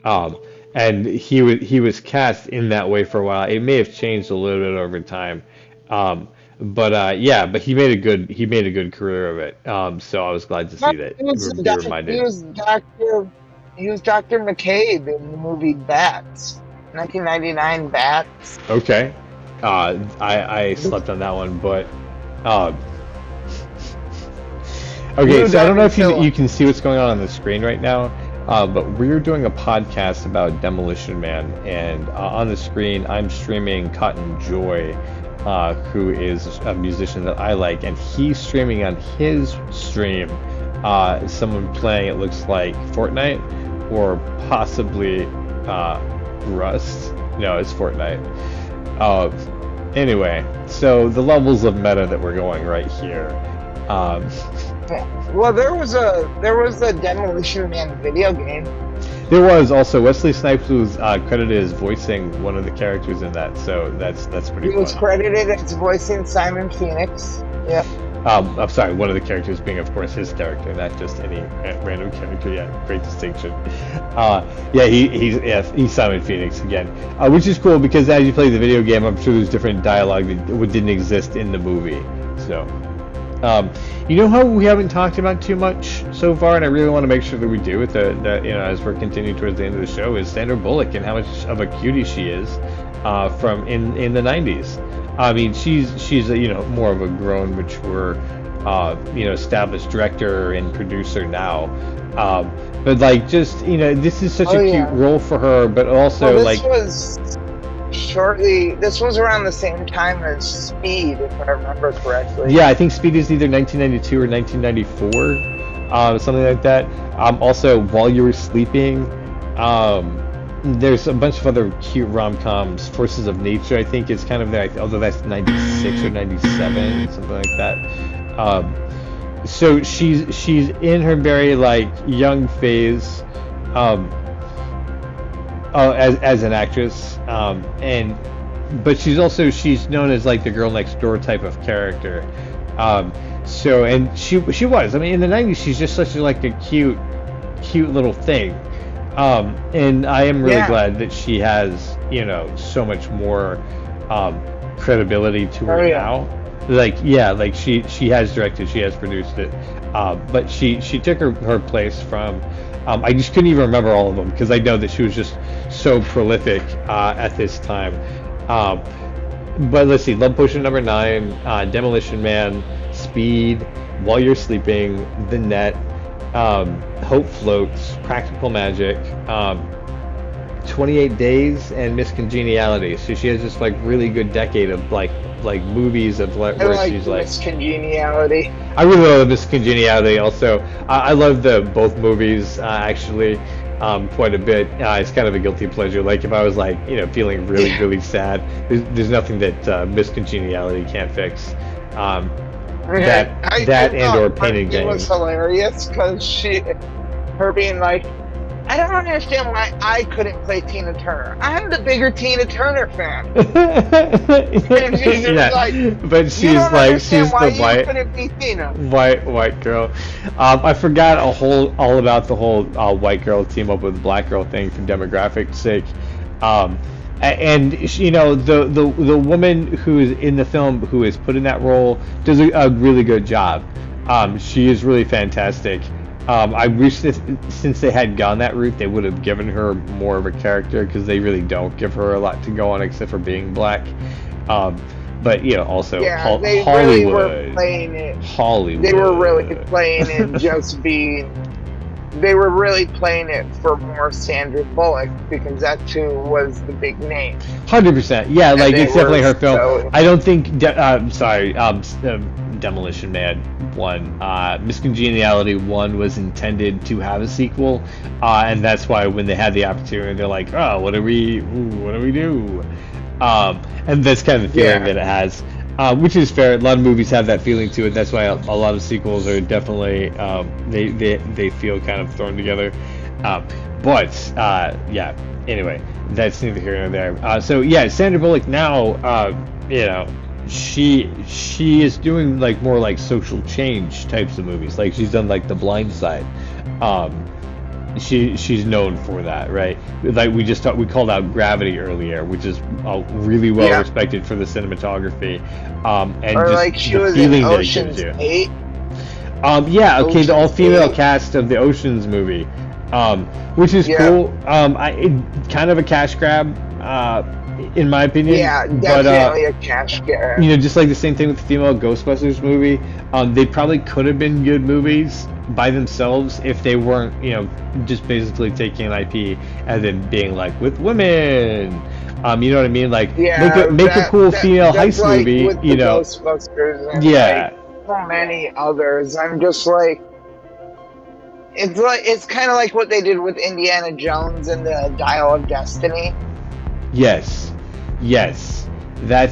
And he was cast in that way for a while. It may have changed a little bit over time. But he made a good career of it. So I was glad to see that. You're reminded. He was Dr. McCabe in the movie Bats, 1999 Bats. Okay, I slept on that one, but okay. So I don't know if you can see what's going on the screen right now, but we're doing a podcast about Demolition Man, and on the screen I'm streaming Cotton Joy, who is a musician that I like, and he's streaming on his stream someone playing, it looks like, Fortnite, or possibly Rust. No, it's Fortnite. Anyway, so the levels of meta that we're going right here. Well, there was a Demolition Man video game. There was also Wesley Snipes was credited as voicing one of the characters in that, so that's pretty. He was credited as voicing Simon Phoenix. Yeah. I'm sorry, one of the characters being, of course, his character, not just any random character. Yeah, great distinction. He's Simon Phoenix again, which is cool because as you play the video game, I'm sure there's different dialogue that didn't exist in the movie. So, you know how we haven't talked about too much so far, and I really want to make sure that we do with as we're continuing towards the end of the show, is Sandra Bullock and how much of a cutie she is from in the 90s. I mean, she's more of a grown, mature, established director and producer now. But like, just this is such a cute role for her. But also, this was around the same time as Speed, if I remember correctly. Yeah, I think Speed is either 1992 or 1994, something like that. Also, While You Were Sleeping. There's a bunch of other cute rom-coms. Forces of Nature, I think, is kind of there, although that's 96 or 97, something like that. So she's in her very young phase, as an actress, but she's known as the girl next door type of character. And she was. I mean, in the 90s, she's just such a cute little thing. And I am really glad that she has, so much more credibility to her now. She has directed, she has produced it, but she took her place from. I just couldn't even remember all of them because I know that she was just so prolific at this time. But let's see, Love Potion number 9, Demolition Man, Speed, While You're Sleeping, The Net. Hope Floats, Practical Magic, 28 Days, and Miss Congeniality. So she has this really good decade of movies of where she's Miss Congeniality. I really love Miss Congeniality. Also, I love both movies actually quite a bit. It's kind of a guilty pleasure. Like if I was feeling really sad, there's nothing that Miss Congeniality can't fix. That and or Pain and Gain. It was hilarious because her being like, I don't understand why I couldn't play Tina Turner. I'm the bigger Tina Turner fan. And she's but she's she's the white girl. I forgot all about the whole white girl team up with black girl thing for demographic sake. And the woman who is in the film who is put in that role does a really good job. She is really fantastic. I wish that since they had gone that route, they would have given her more of a character because they really don't give her a lot to go on except for being black. But also they Hollywood. Really were playing it. Hollywood. They were really playing it just being. They were really playing it for more Sandra Bullock because that too was the big name. 100%. Yeah, it's definitely her film. So, I don't think. Demolition Man 1, Miss Congeniality 1 was intended to have a sequel, and that's why when they had the opportunity, they're like, oh, what do we do? And that's kind of the feeling that it has. Which is fair. A lot of movies have that feeling to it. That's why a lot of sequels are definitely they feel kind of thrown together. Anyway, that's neither here nor there. Sandra Bullock now, she is doing more social change types of movies. She's done The Blind Side. She's known for that, right? We called out Gravity earlier, which is really well respected for the cinematography, and or just she the was feeling in that Ocean's it gives you. 8. The all-female cast of the Oceans movie, which is cool. Kind of a cash grab, in my opinion. Yeah, definitely a cash grab. Just like the same thing with the female Ghostbusters movie. They probably could have been good movies by themselves if they weren't, just basically taking an IP and then being with women. You know what I mean? Make a cool female heist movie. With the Ghostbusters and so many others. I'm just it's kind of like what they did with Indiana Jones and the Dial of Destiny. Yes, yes, that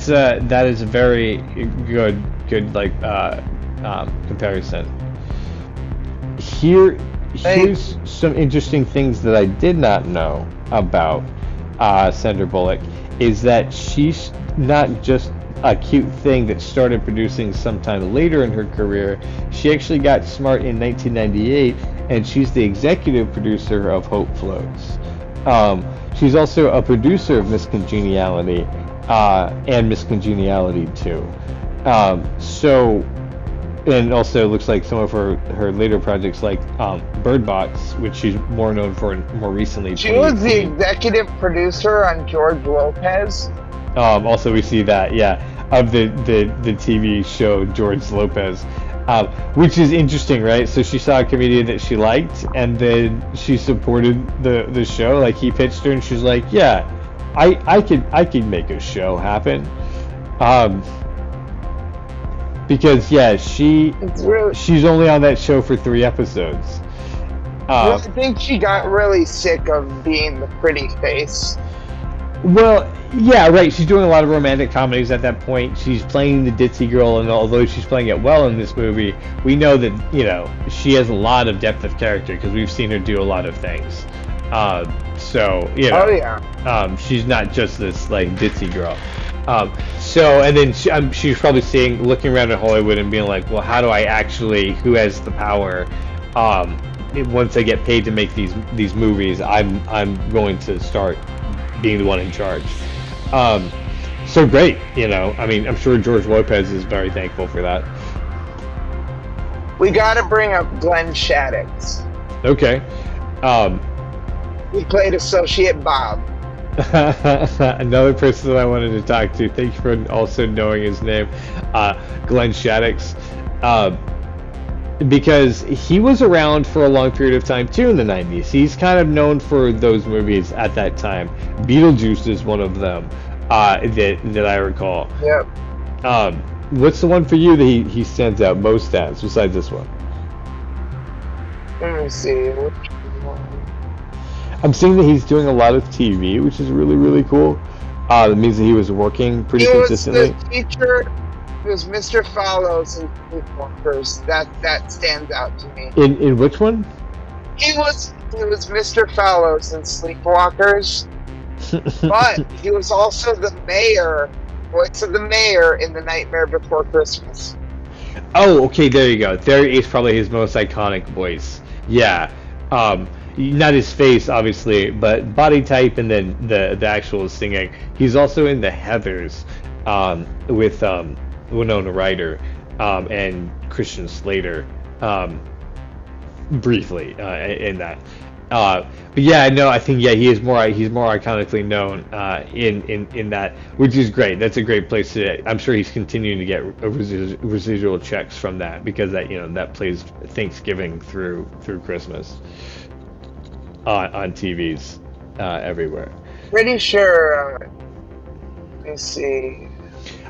is a very good like comparison. Here's some interesting things that I did not know about Sandra Bullock, is that she's not just a cute thing that started producing sometime later in her career. She actually got smart in 1998, and she's the executive producer of Hope Floats. She's also a producer of Miss Congeniality and Miss Congeniality 2. And also looks like some of her later projects, like Bird Box, which she's more known for more recently. She was the executive producer on George Lopez. Also, we see that, yeah, of the TV show George Lopez, which is interesting, right? So she saw a comedian that she liked, and then she supported the show. Like, he pitched her, and she's like, "Yeah, I could make a show happen." Because she's only on that show for 3 episodes. I think she got really sick of being the pretty face. Well, yeah, right. She's doing a lot of romantic comedies at that point. She's playing the ditzy girl, and although she's playing it well in this movie, we know that, she has a lot of depth of character because we've seen her do a lot of things. Oh yeah. She's not just this like ditzy girl. And then she's probably looking around at Hollywood and being like, well, how do I actually, who has the power? Once I get paid to make these movies, I'm going to start being the one in charge. So great, I mean, I'm sure George Lopez is very thankful for that. We gotta bring up Glenn Shaddix. Okay. He played Associate Bob. Another person that I wanted to talk to. Thank you for also knowing his name, Glenn Shaddix, because he was around for a long period of time too in the 90s. He's kind of known for those movies at that time. Beetlejuice is one of them that I recall. Yep. What's the one for you that he stands out most as besides this one? Let me see. I'm seeing that he's doing a lot of TV, which is really, really cool. That means that he was working pretty consistently. He was the teacher. It was Mr. Follows in Sleepwalkers. That stands out to me. In which one? He was Mr. Follows in Sleepwalkers. But he was also the mayor, voice of the mayor in The Nightmare Before Christmas. Oh, okay, there you go. There is probably his most iconic voice. Yeah. Not his face, obviously, but body type, and then the actual singing. He's also in the Heathers with Winona Ryder and Christian Slater briefly in that. But yeah, no, I think he's more iconically known in that, which is great. That's a great place to. I'm sure he's continuing to get residual checks from that, because that plays Thanksgiving through Christmas. On TVs everywhere. Pretty sure. Let me see.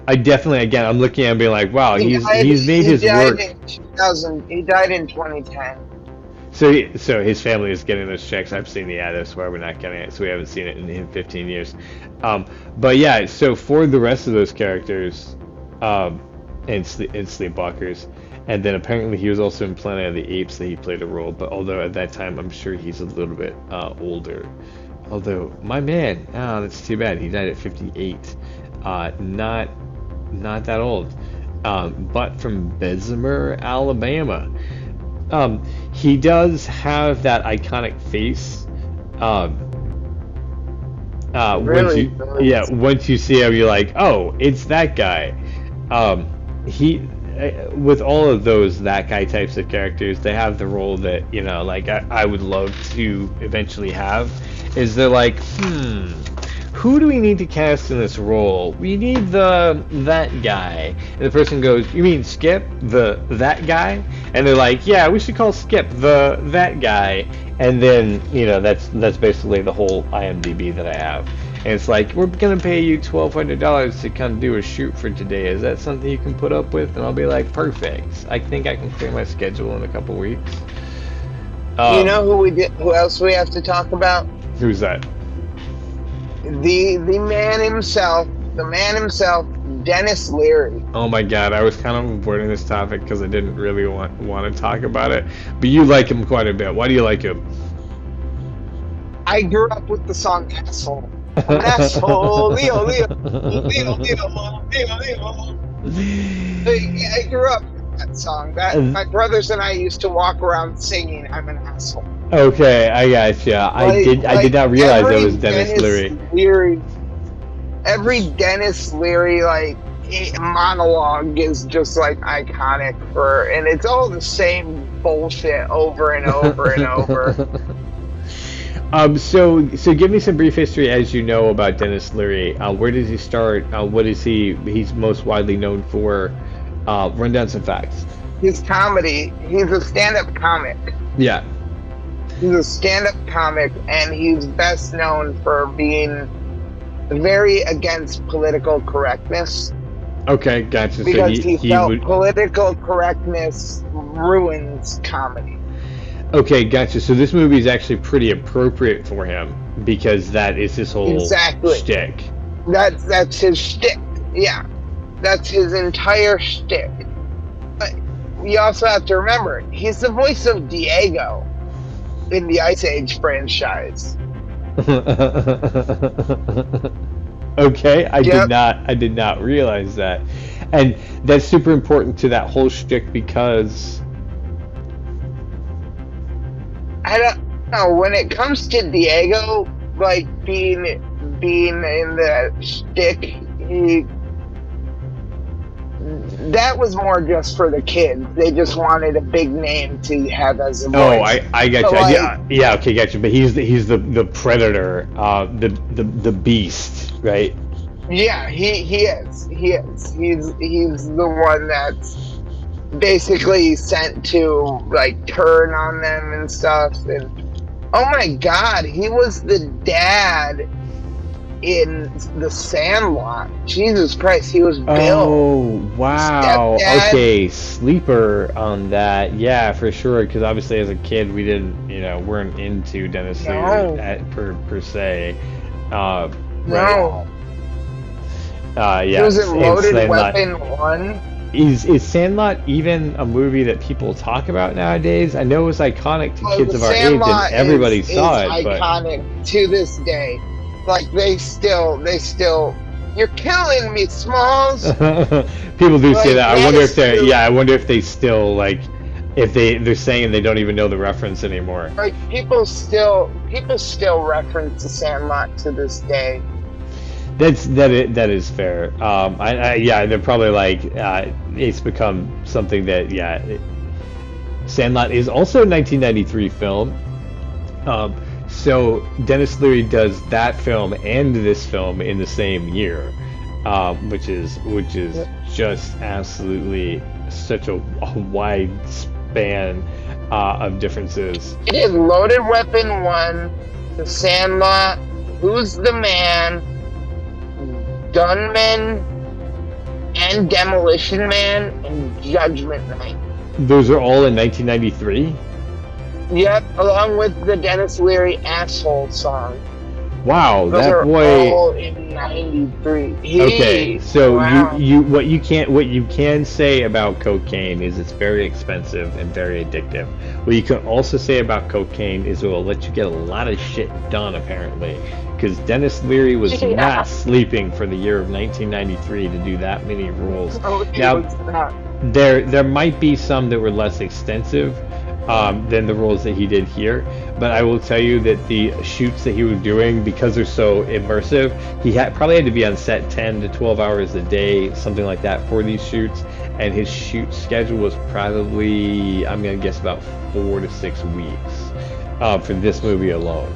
I definitely, again, I'm looking at him being like, wow, he's made his work. He died in 2010. So his family is getting those checks. I've seen the ad. That's why we're not getting it. So we haven't seen it in 15 years. But yeah, so for the rest of those characters, in Sleepwalkers. And then apparently he was also in Planet of the Apes that he played a role, but although at that time I'm sure he's a little bit older. Although, my man, that's too bad. He died at 58. Not that old. But from Bessemer, Alabama. He does have that iconic face. Really? Once you see him, you're like, oh, it's that guy. With all of those that guy types of characters, they have the role that I would love to eventually have. Is they're like, who do we need to cast in this role? We need that guy. And the person goes, you mean Skip, that guy? And they're like, yeah, we should call Skip that guy. And then that's basically the whole IMDb that I have. And it's like, we're gonna pay you $1,200 to come do a shoot for today. Is that something you can put up with? And I'll be like, perfect. I think I can clear my schedule in a couple weeks. You Um, know who we did? Who else we have to talk about? who's that? The man himself, Dennis Leary. Oh my God, I was kind of avoiding this topic because I didn't really want to talk about it. But you like him quite a bit. Why do you like him? I grew up with the song "Asshole." I'm an asshole, Leo, Leo, Leo, Leo, Leo, Leo. I grew up with that song. My brothers and I used to walk around singing "I'm an asshole." Okay, I got you. I did not realize that was Dennis Leary. Every Dennis Leary monologue is just like iconic and it's all the same bullshit over and over and over. So give me some brief history as you know about Dennis Leary. Where does he start? What is he's most widely known for? Run down some facts. His comedy, he's a stand-up comic. Yeah. He's a stand-up comic, and he's best known for being very against political correctness. Okay, gotcha. Because So he felt political correctness ruins comedy. Okay, gotcha. So this movie is actually pretty appropriate for him because that is his whole shtick. That's his shtick. Yeah, that's his entire shtick. But you also have to remember, he's the voice of Diego in the Ice Age franchise. Okay, I did not realize that, and that's super important to that whole shtick because I don't know, when it comes to Diego, like being in the shtick, that was more just for the kids. They just wanted a big name to have as a voice. Oh, I got you. Yeah, okay, got you. But he's the predator, the beast, right? Yeah, he is. He's the one that's basically sent to turn on them and stuff. And oh my God, he was the dad in The Sandlot. Jesus Christ, he was Bill. Oh, wow. Okay, sleeper on that. Yeah, for sure. Because obviously, as a kid, we weren't into Dennis Leary per se. No. Yeah. He was in Loaded Weapon 1. Is Sandlot even a movie that people talk about nowadays? I know it was iconic to kids of our age, and everybody saw it. It's iconic to this day. They still, you're killing me, Smalls. People do say that. I wonder if they still if they're saying they don't even know the reference anymore. People still reference The Sandlot to this day. That is fair. They're probably it's become something that Sandlot is also a 1993 film. So Dennis Leary does that film and this film in the same year, which is just absolutely such a wide span of differences. It is Loaded Weapon 1, The Sandlot, Who's the Man, Gunman, and Demolition Man, and Judgment Night. Those are all in 1993? Yep, along with the Dennis Leary Asshole song. Wow, Those that are boy. all in '93. Okay, so wow. what you can say about cocaine is it's very expensive and very addictive. What you can also say about cocaine is it will let you get a lot of shit done, apparently, because Dennis Leary was not sleeping for the year of 1993 to do that many roles. Oh, now, there might be some that were less extensive than the roles that he did here, but I will tell you that the shoots that he was doing, because they're so immersive, he probably had to be on set 10 to 12 hours a day, something like that, for these shoots, and his shoot schedule was probably, I'm going to guess, about 4 to 6 weeks for this movie alone.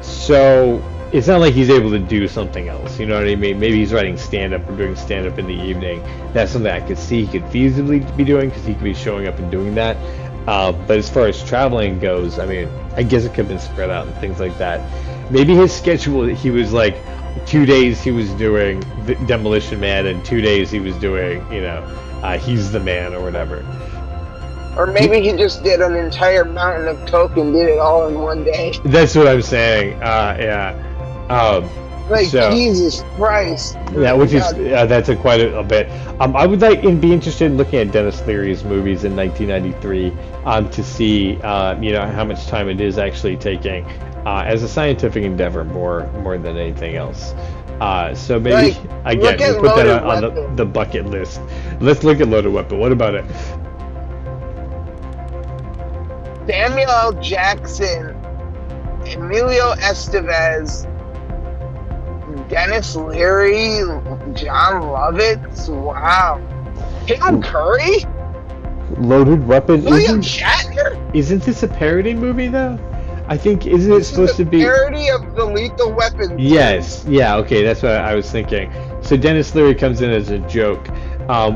So it's not like he's able to do something else, you know what I mean? Maybe he's writing stand-up or doing stand-up in the evening. That's something I could see he could feasibly be doing, because he could be showing up and doing that. But as far as traveling goes, I mean, I guess it could have been spread out and things like that. Maybe his schedule, he was 2 days he was doing Demolition Man, and 2 days he was doing, He's the Man or whatever. Or maybe he just did an entire mountain of coke and did it all in one day. That's what I'm saying. Yeah. Like, So, Jesus Christ. yeah, which is God. that's quite a bit. I would like and be interested in looking at Dennis Leary's movies in 1993 to see how much time it is actually taking as a scientific endeavor more than anything else. So maybe Like, again look at we'll put that Loaded on Weapon. the bucket list. Let's look at Loaded Weapon. What about it? Samuel L. Jackson, Emilio Estevez, Dennis Leary, John Lovitz. Wow. Tim Curry? Loaded Weapon William isn't Shatner? isn't this a parody movie though? I think isn't it This supposed is to a be? parody of the Lethal Weapon. Yes, yeah, okay, that's what I was thinking. So Dennis Leary comes in as a joke,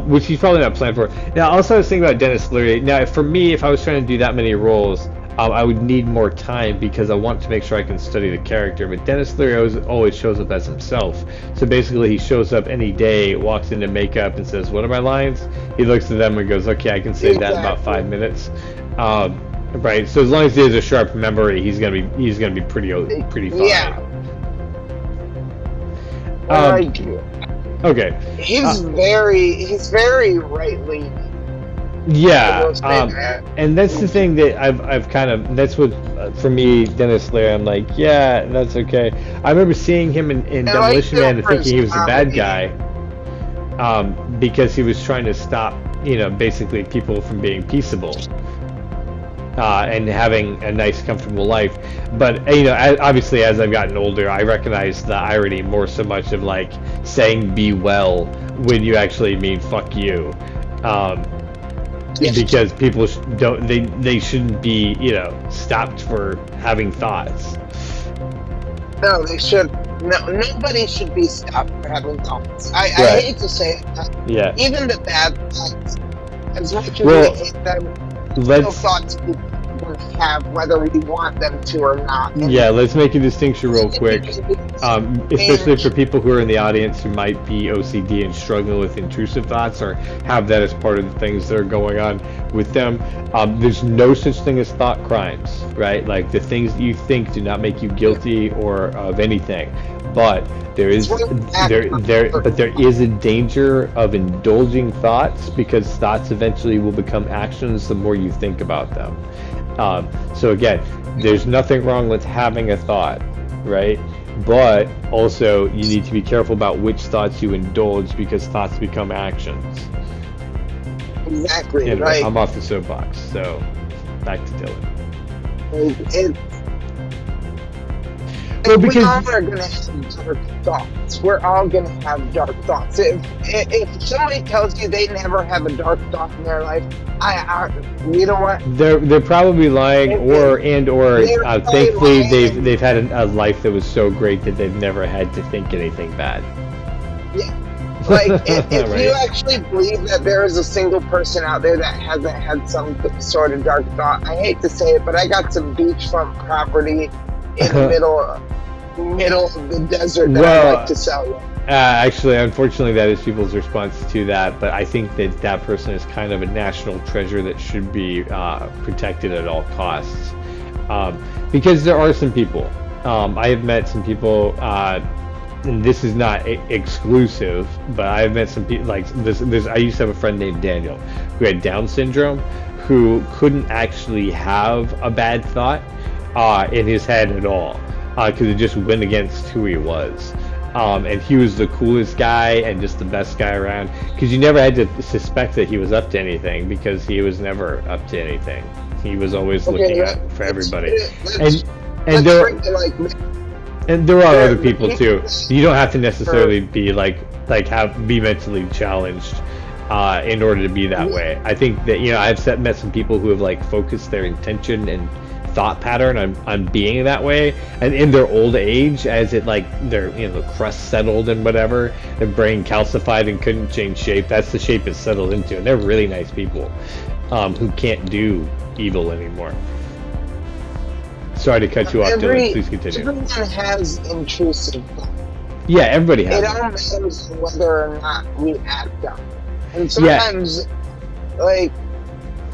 which he's probably not planned for. Now, also I was thinking about Dennis Leary. Now, for me, if I was trying to do that many roles, I would need more time because I want to make sure I can study the character. But Dennis Leary always shows up as himself. So basically, he shows up any day, walks into makeup, and says, "What are my lines?" He looks at them and goes, "Okay, I can say that in about 5 minutes." Right. So as long as he has a sharp memory, he's gonna be pretty fine. Yeah. Like, Okay. he's very right-leaning. Yeah, will say that. and that's the thing that I've kind of that's what for me Dennis Leary. I'm like, yeah, that's okay. I remember seeing him in I like Demolition Man and Dylan thinking he was a Farr's bad comedy. guy, because he was trying to stop basically people from being peaceable. And having a nice, comfortable life, but obviously, as I've gotten older, I recognize the irony more so much of like saying "be well" when you actually mean "fuck you." Yes. Because people they shouldn't be stopped for having thoughts. No, they should. No, nobody should be stopped for having thoughts. I Right. hate to say it, but Yeah. even the bad thoughts, as much as Well, we hate them, still let's thoughts people have, whether we want them to or not. And let's make a distinction real quick. Especially for people who are in the audience who might be OCD and struggling with intrusive thoughts or have that as part of the things that are going on with them. There's no such thing as thought crimes, right? Like the things that you think do not make you guilty or of anything. But there is there is a danger of indulging thoughts because thoughts eventually will become actions the more you think about them. So again, there's nothing wrong with having a thought, right? But also you need to be careful about which thoughts you indulge because thoughts become actions. Exactly, Anyway, right. I'm off the soapbox, so back to Dylan. Well, We because all are going to have dark thoughts. We're all going to have dark thoughts. If somebody tells you they never have a dark thought in their life, you know what? they're probably lying, or They're probably thankfully lying. they've had a life that was so great that they've never had to think anything bad. Yeah. Like, if Right. you actually believe that there is a single person out there that hasn't had some sort of dark thought, I hate to say it, but I got some beachfront property in the middle of the desert that I'd like to sell you. Actually, unfortunately, that is people's response to that. But I think that person is kind of a national treasure that should be protected at all costs. Because there are some people. I have met some people. And this is not exclusive, but I have met some people like this. I used to have a friend named Daniel who had Down syndrome, who couldn't actually have a bad thought in his head at all, because it just went against who he was. And he was the coolest guy and just the best guy around, because you never had to suspect that he was up to anything, because he was never up to anything. He was always looking out for everybody. And there are other people too. You don't have to necessarily be be mentally challenged in order to be that way. I think that I've met some people who have focused their intention and thought pattern on being that way, and in their old age, as it their the crust settled and whatever, their brain calcified and couldn't change shape. That's the shape it settled into, and they're really nice people who can't do evil anymore. Sorry to cut you off, Dylan. Please continue. Everyone has intrusive thoughts. Yeah, everybody has. It all matters whether or not we act on it. And sometimes,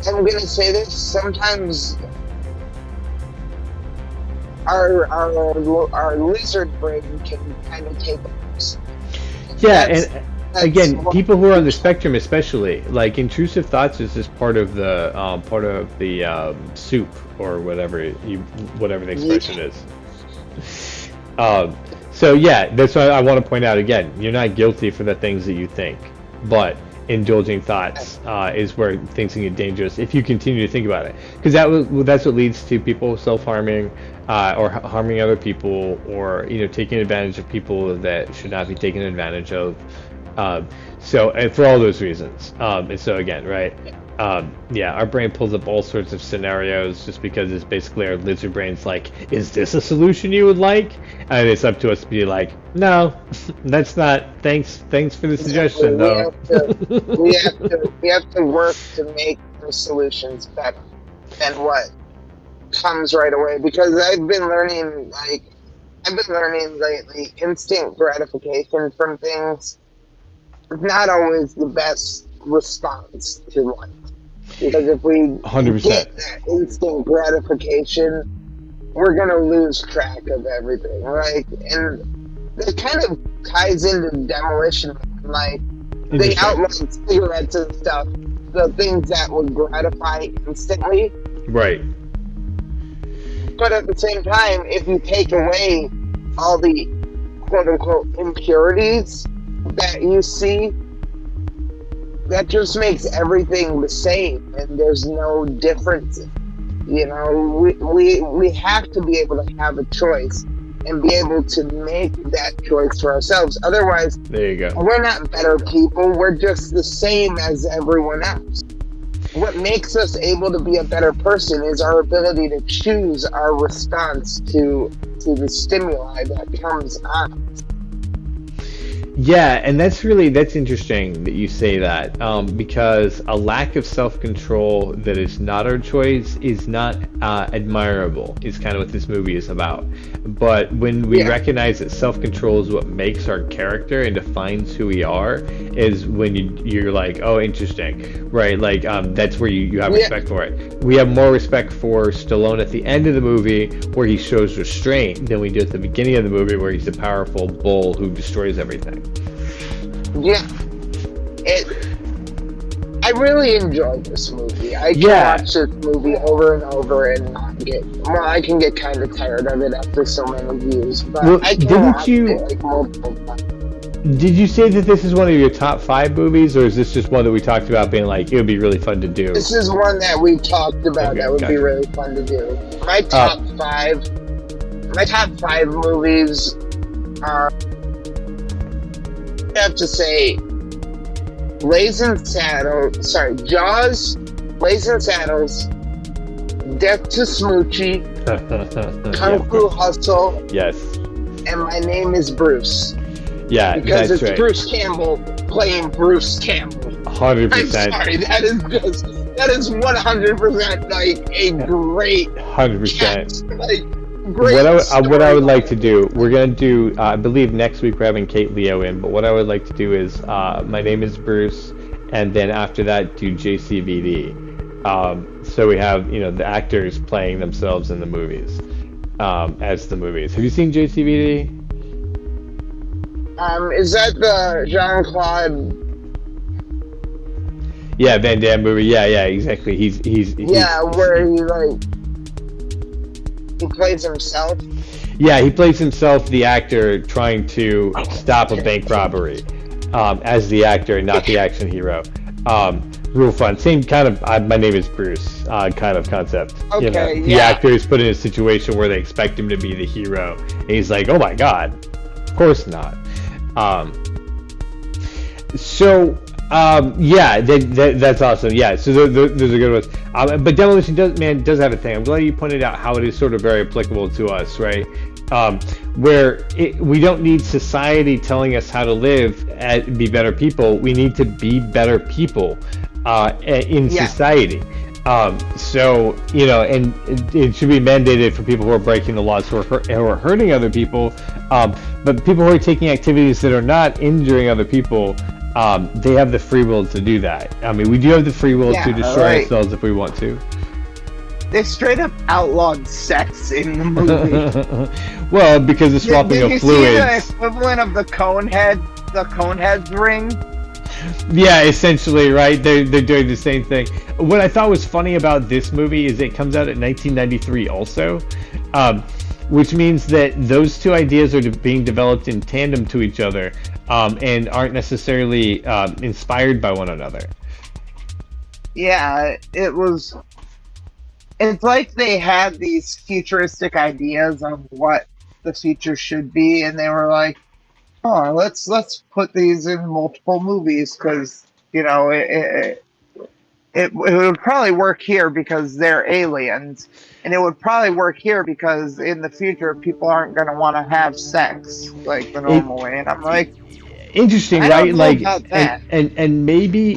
I'm gonna say this. Sometimes our lizard brain can kind of take us. Yeah, That's and that's again, what, people who are on the spectrum, especially, like intrusive thoughts, is just part of the soup or whatever the expression is. So yeah, that's why I want to point out again. You're not guilty for the things that you think, but indulging thoughts is where things can get dangerous if you continue to think about it, because that's what leads to people self-harming or harming other people, or taking advantage of people that should not be taken advantage of. So, and for all those reasons, and so again, right? Yeah, our brain pulls up all sorts of scenarios just because it's basically our lizard brain's like, is this a solution you would like? And it's up to us to be like, no, that's not. Thanks for the suggestion, though. we have to work to make the solutions better than what comes right away. Because I've been learning lately, instant gratification from things is not always the best response to life. Because if we 100%. get that instant gratification, we're gonna lose track of everything, right? And it kind of ties into Demolition Man, like they outline cigarettes and stuff, the things that would gratify instantly. Right. But at the same time, if you take away all the quote unquote impurities that you see, that just makes everything the same, and there's no difference. We have to be able to have a choice and be able to make that choice for ourselves. Otherwise, there you go. We're not better people. We're just the same as everyone else. What makes us able to be a better person is our ability to choose our response to the stimuli that comes on. Yeah, and that's interesting that you say that, because a lack of self-control that is not our choice is not admirable, is kind of what this movie is about. But when we recognize that self-control is what makes our character and defines who we are, is when you're like, oh, interesting, right? Like, that's where you have respect for it. We have more respect for Stallone at the end of the movie, where he shows restraint, than we do at the beginning of the movie, where he's a powerful bull who destroys everything. Yeah, I really enjoyed this movie. I can watch this movie over and over and not get. Well, I can get kind of tired of it after so many views, but I can watch it like multiple times. Did you say that this is one of your top 5 movies, or is this just one that we talked about being like, it would be really fun to do? This is one that we talked about that would be really fun to do. My top 5 movies are, I have to say, Jaws, Blazing Saddles, Death to Smoochie, Kung Fu Hustle, yes, and My Name is Bruce. Yeah, because that's it's right. Bruce Campbell playing Bruce Campbell. 100%. I'm sorry, that is 100% like a great 100%. Great what I would like to do, we're going to do, I believe next week we're having Kate Leo in, but what I would like to do is, My Name is Bruce, and then after that do JCVD. So we have, the actors playing themselves in the movies, as the movies. Have you seen JCVD? Is that the Jean-Claude? Yeah, Van Damme movie. Yeah, exactly. He's where he plays himself. Yeah, he plays himself, the actor, trying to stop a bank robbery, as the actor, not the action hero. Real fun. Same kind of My Name is Bruce kind of concept. Okay, The actor is put in a situation where they expect him to be the hero, and he's like, "Oh my God, of course not." That's awesome. Yeah, so those are good ones. But Demolition does have a thing. I'm glad you pointed out how it is sort of very applicable to us, right? Where we don't need society telling us how to live and be better people. We need to be better people in society. And it should be mandated for people who are breaking the laws, who are hurting other people, but people who are taking activities that are not injuring other people, they have the free will to do that. I mean, we do have the free will to destroy ourselves if we want to. They straight up outlawed sex in the movie. Well, because the swapping of fluids. Did you see the equivalent of the Conehead's ring? Yeah, essentially, right? They're doing the same thing. What I thought was funny about this movie is it comes out in 1993 also, which means that those two ideas are being developed in tandem to each other, and aren't necessarily inspired by one another. Yeah, it's like they had these futuristic ideas of what the future should be, and they were like, "Oh, let's put these in multiple movies because it would probably work here because they're aliens, and it would probably work here because in the future people aren't going to want to have sex like the normal way." And I'm like, interesting, I right? don't know Like, about that. and maybe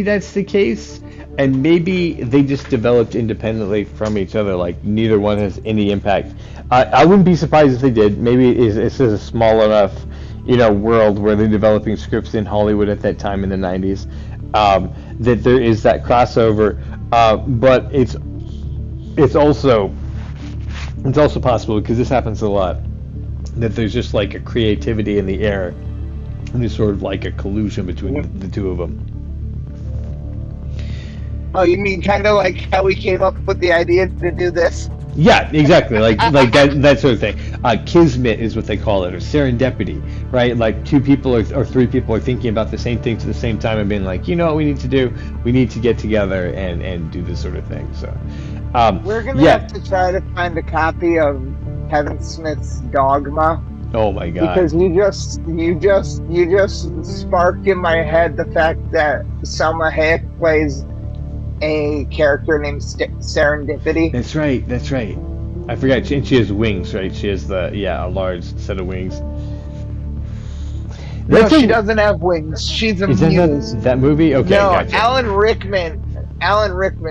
that's the case, and maybe they just developed independently from each other. Like neither one has any impact. I wouldn't be surprised if they did. Maybe it's a small enough, world where they're developing scripts in Hollywood at that time in the 90s, that there is that crossover. But it's also possible, because this happens a lot, that there's just like a creativity in the air, and there's sort of like a collusion between the two of them. Oh, you mean kind of like how we came up with the idea to do this? Yeah, exactly. Like that sort of thing. Kismet is what they call it, or serendipity, right? Like two people or three people are thinking about the same things at the same time and being like, you know what we need to do? We need to get together and do this sort of thing. So we're gonna have to try to find a copy of Kevin Smith's Dogma. Oh my God! Because you just sparked in my head the fact that Selma Hayek plays a character named Serendipity. That's right. I forgot. She has wings, right? She has a large set of wings. No, she doesn't have wings. She's a muse. That movie? Okay, no, gotcha. Alan Rickman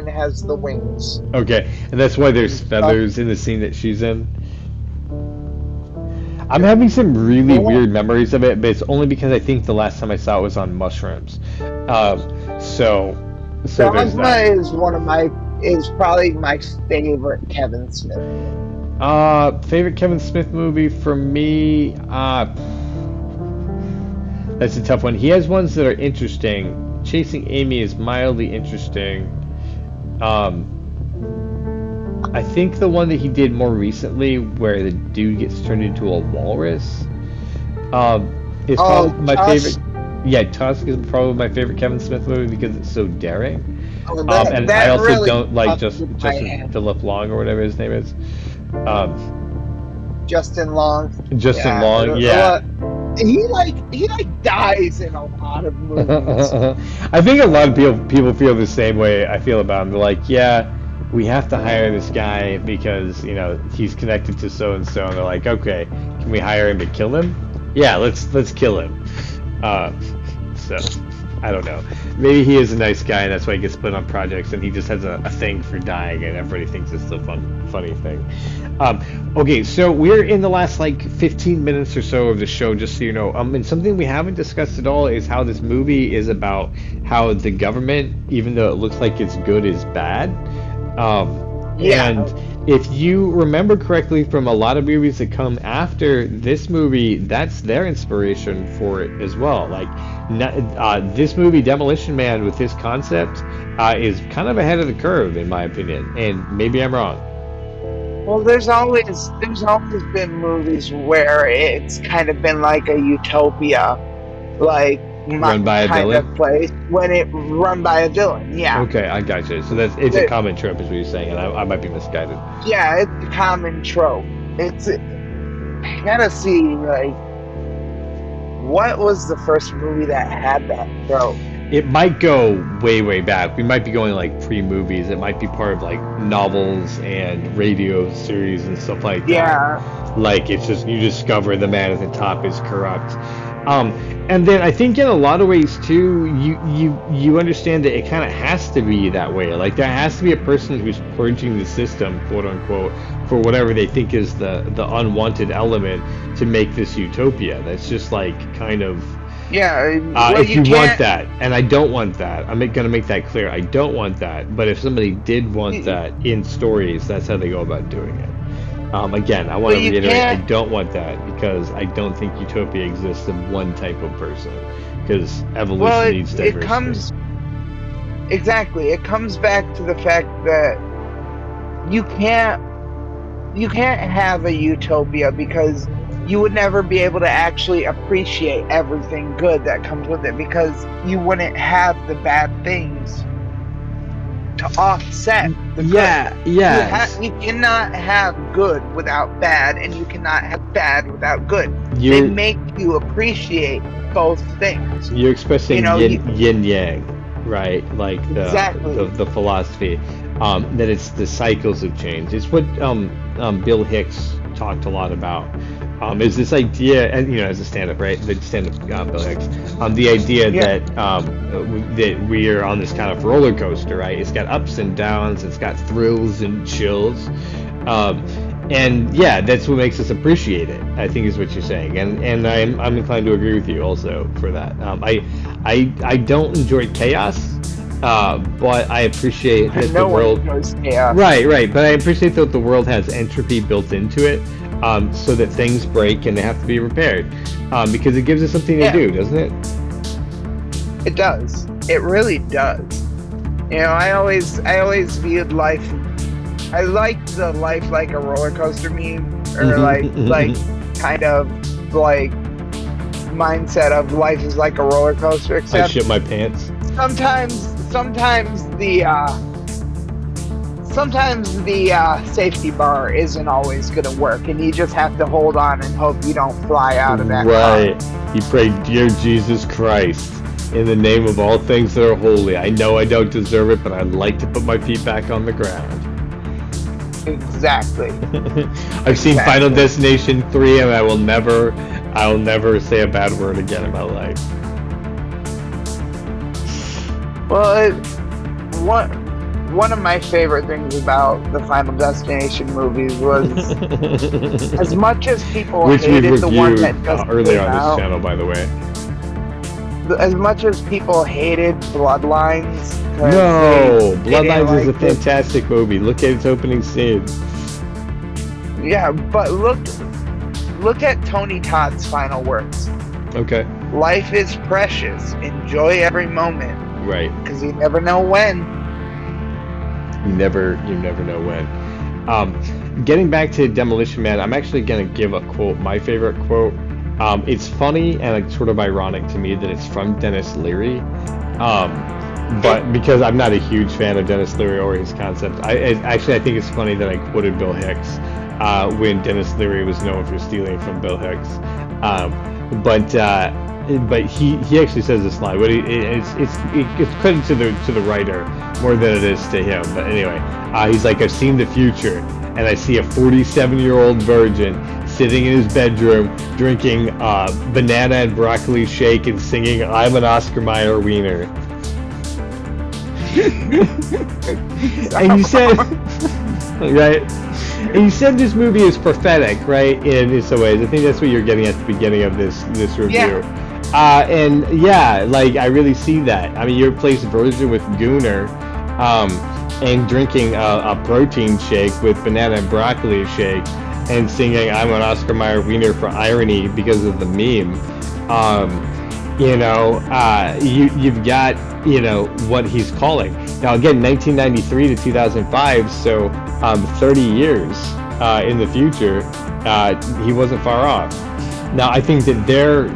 has the wings. Okay, and that's why there's feathers in the scene that she's in. I'm having some really weird memories of it, but it's only because I think the last time I saw it was on mushrooms. So Dogma is probably my favorite Kevin Smith. Favorite Kevin Smith movie for me? That's a tough one. He has ones that are interesting. Chasing Amy is mildly interesting. I think the one that he did more recently, where the dude gets turned into a walrus, is probably my favorite. Yeah, Tusk is probably my favorite Kevin Smith movie because it's so daring. And I also really don't like Justin Philip Long, or whatever his name is. Justin Long. Justin Long, yeah. He dies in a lot of movies. I think a lot of people feel the same way I feel about him. They're like, yeah, we have to hire this guy because he's connected to so and so, and they're like, okay, can we hire him to kill him? Yeah, let's kill him. So I don't know. Maybe he is a nice guy, and that's why he gets put on projects, and he just has a thing for dying, and everybody thinks it's a funny thing. Okay, so we're in the last 15 minutes or so of the show, just so you know. And something we haven't discussed at all is how this movie is about how the government, even though it looks like it's good, is bad. And if you remember correctly from a lot of movies that come after this movie, that's their inspiration for it as well. This movie, Demolition Man, with this concept, is kind of ahead of the curve, in my opinion. And maybe I'm wrong. Well, there's always been movies where it's kind of been like a utopia, run by a villain place when it run by a villain. Yeah. Okay, I got you. So it's a common trope, is what you're saying, and I might be misguided. Yeah, it's a common trope. I gotta see what was the first movie that had that trope. It might go way back. We might be going pre-movies. It might be part of novels and radio series and stuff like that. Yeah. It's just you discover the man at the top is corrupt. And then I think in a lot of ways too, you understand that it kind of has to be that way. There has to be a person who's purging the system, quote unquote, for whatever they think is the unwanted element to make this utopia. That's just kind of Yeah, well, If you you want can't. that, and I don't want that, I'm going to make that clear. I don't want that. But if somebody did want You, that in stories, that's how they go about doing it. Again, I want well, to you reiterate, I can't. don't want that because I don't think utopia exists in one type of person because Well, evolution needs it diversity. comes exactly. It comes back to the fact that you can't you can't have a utopia because you would never be able to actually appreciate everything good that comes with it because you wouldn't have the bad things to offset the good. Yeah, yes. You cannot have good without bad, and you cannot have bad without good. They You're make you appreciate both things. you're You expressing know, you yin yang, right? Like exactly. the philosophy that it's the cycles of change. It's what Bill Hicks talked a lot about. Is this idea, and as a stand-up, right? The stand-up Bill Hicks, the idea Yeah, that we are on this kind of roller coaster, right? It's got ups and downs, it's got thrills and chills, um, and yeah, that's what makes us appreciate it. I think is what you're saying, and I'm inclined to agree with you also for that. I don't enjoy chaos, but I appreciate that the no one world. enjoys chaos. Right, right. But I appreciate that the world has entropy built into it, so that things break and they have to be repaired, because it gives us something to Yeah, do, doesn't it? it does. It really does. I always viewed life. I liked the life like a roller coaster meme, or like kind of like mindset of life is like a roller coaster. I Except shit my pants. sometimes, sometimes the safety bar isn't always going to work, and you just have to hold on and hope you don't fly out of that car. Right. You pray, dear Jesus Christ, in the name of all things that are holy. I know I don't deserve it, but I'd like to put my feet back on the ground. Exactly. I've seen Final Exactly. Destination 3, and I will never say a bad word again in my life. Well, one of my favorite things about the Final Destination movies was, as much as people Which we've hated the one reviewed that just earlier came on this out, channel, by the way. as much as people hated Bloodlines, 'cause No, they didn't Bloodlines is a like it. fantastic movie. Look at its opening scene. Yeah, but look at Tony Todd's final words. Okay, Life is precious. Enjoy every moment, right. because you never know when. You never know when. Getting back to Demolition Man, I'm actually gonna give a quote, my favorite quote. It's funny and it's sort of ironic to me that it's from Dennis Leary, but because I'm not a huge fan of Dennis Leary or his concept, I think it's funny that I quoted Bill Hicks when Dennis Leary was known for stealing from Bill Hicks. But he actually says this line. But it's credit to the writer more than it is to him. But anyway, he's like, I've seen the future, and I see a 47-year-old virgin sitting in his bedroom drinking banana and broccoli shake and singing "I'm an Oscar Mayer wiener." And you said, right? And you said this movie is prophetic, right? In some ways, I think that's what you're getting at the beginning of this review. And yeah, like I really see that. I mean, you're placed virgin with Gooner, and drinking a protein shake with banana and broccoli shake, and singing "I'm an Oscar Mayer wiener" for irony because of the meme. You've got what he's calling. Now again, 1993 to 2005, so 30 years in the future, he wasn't far off. Now I think that their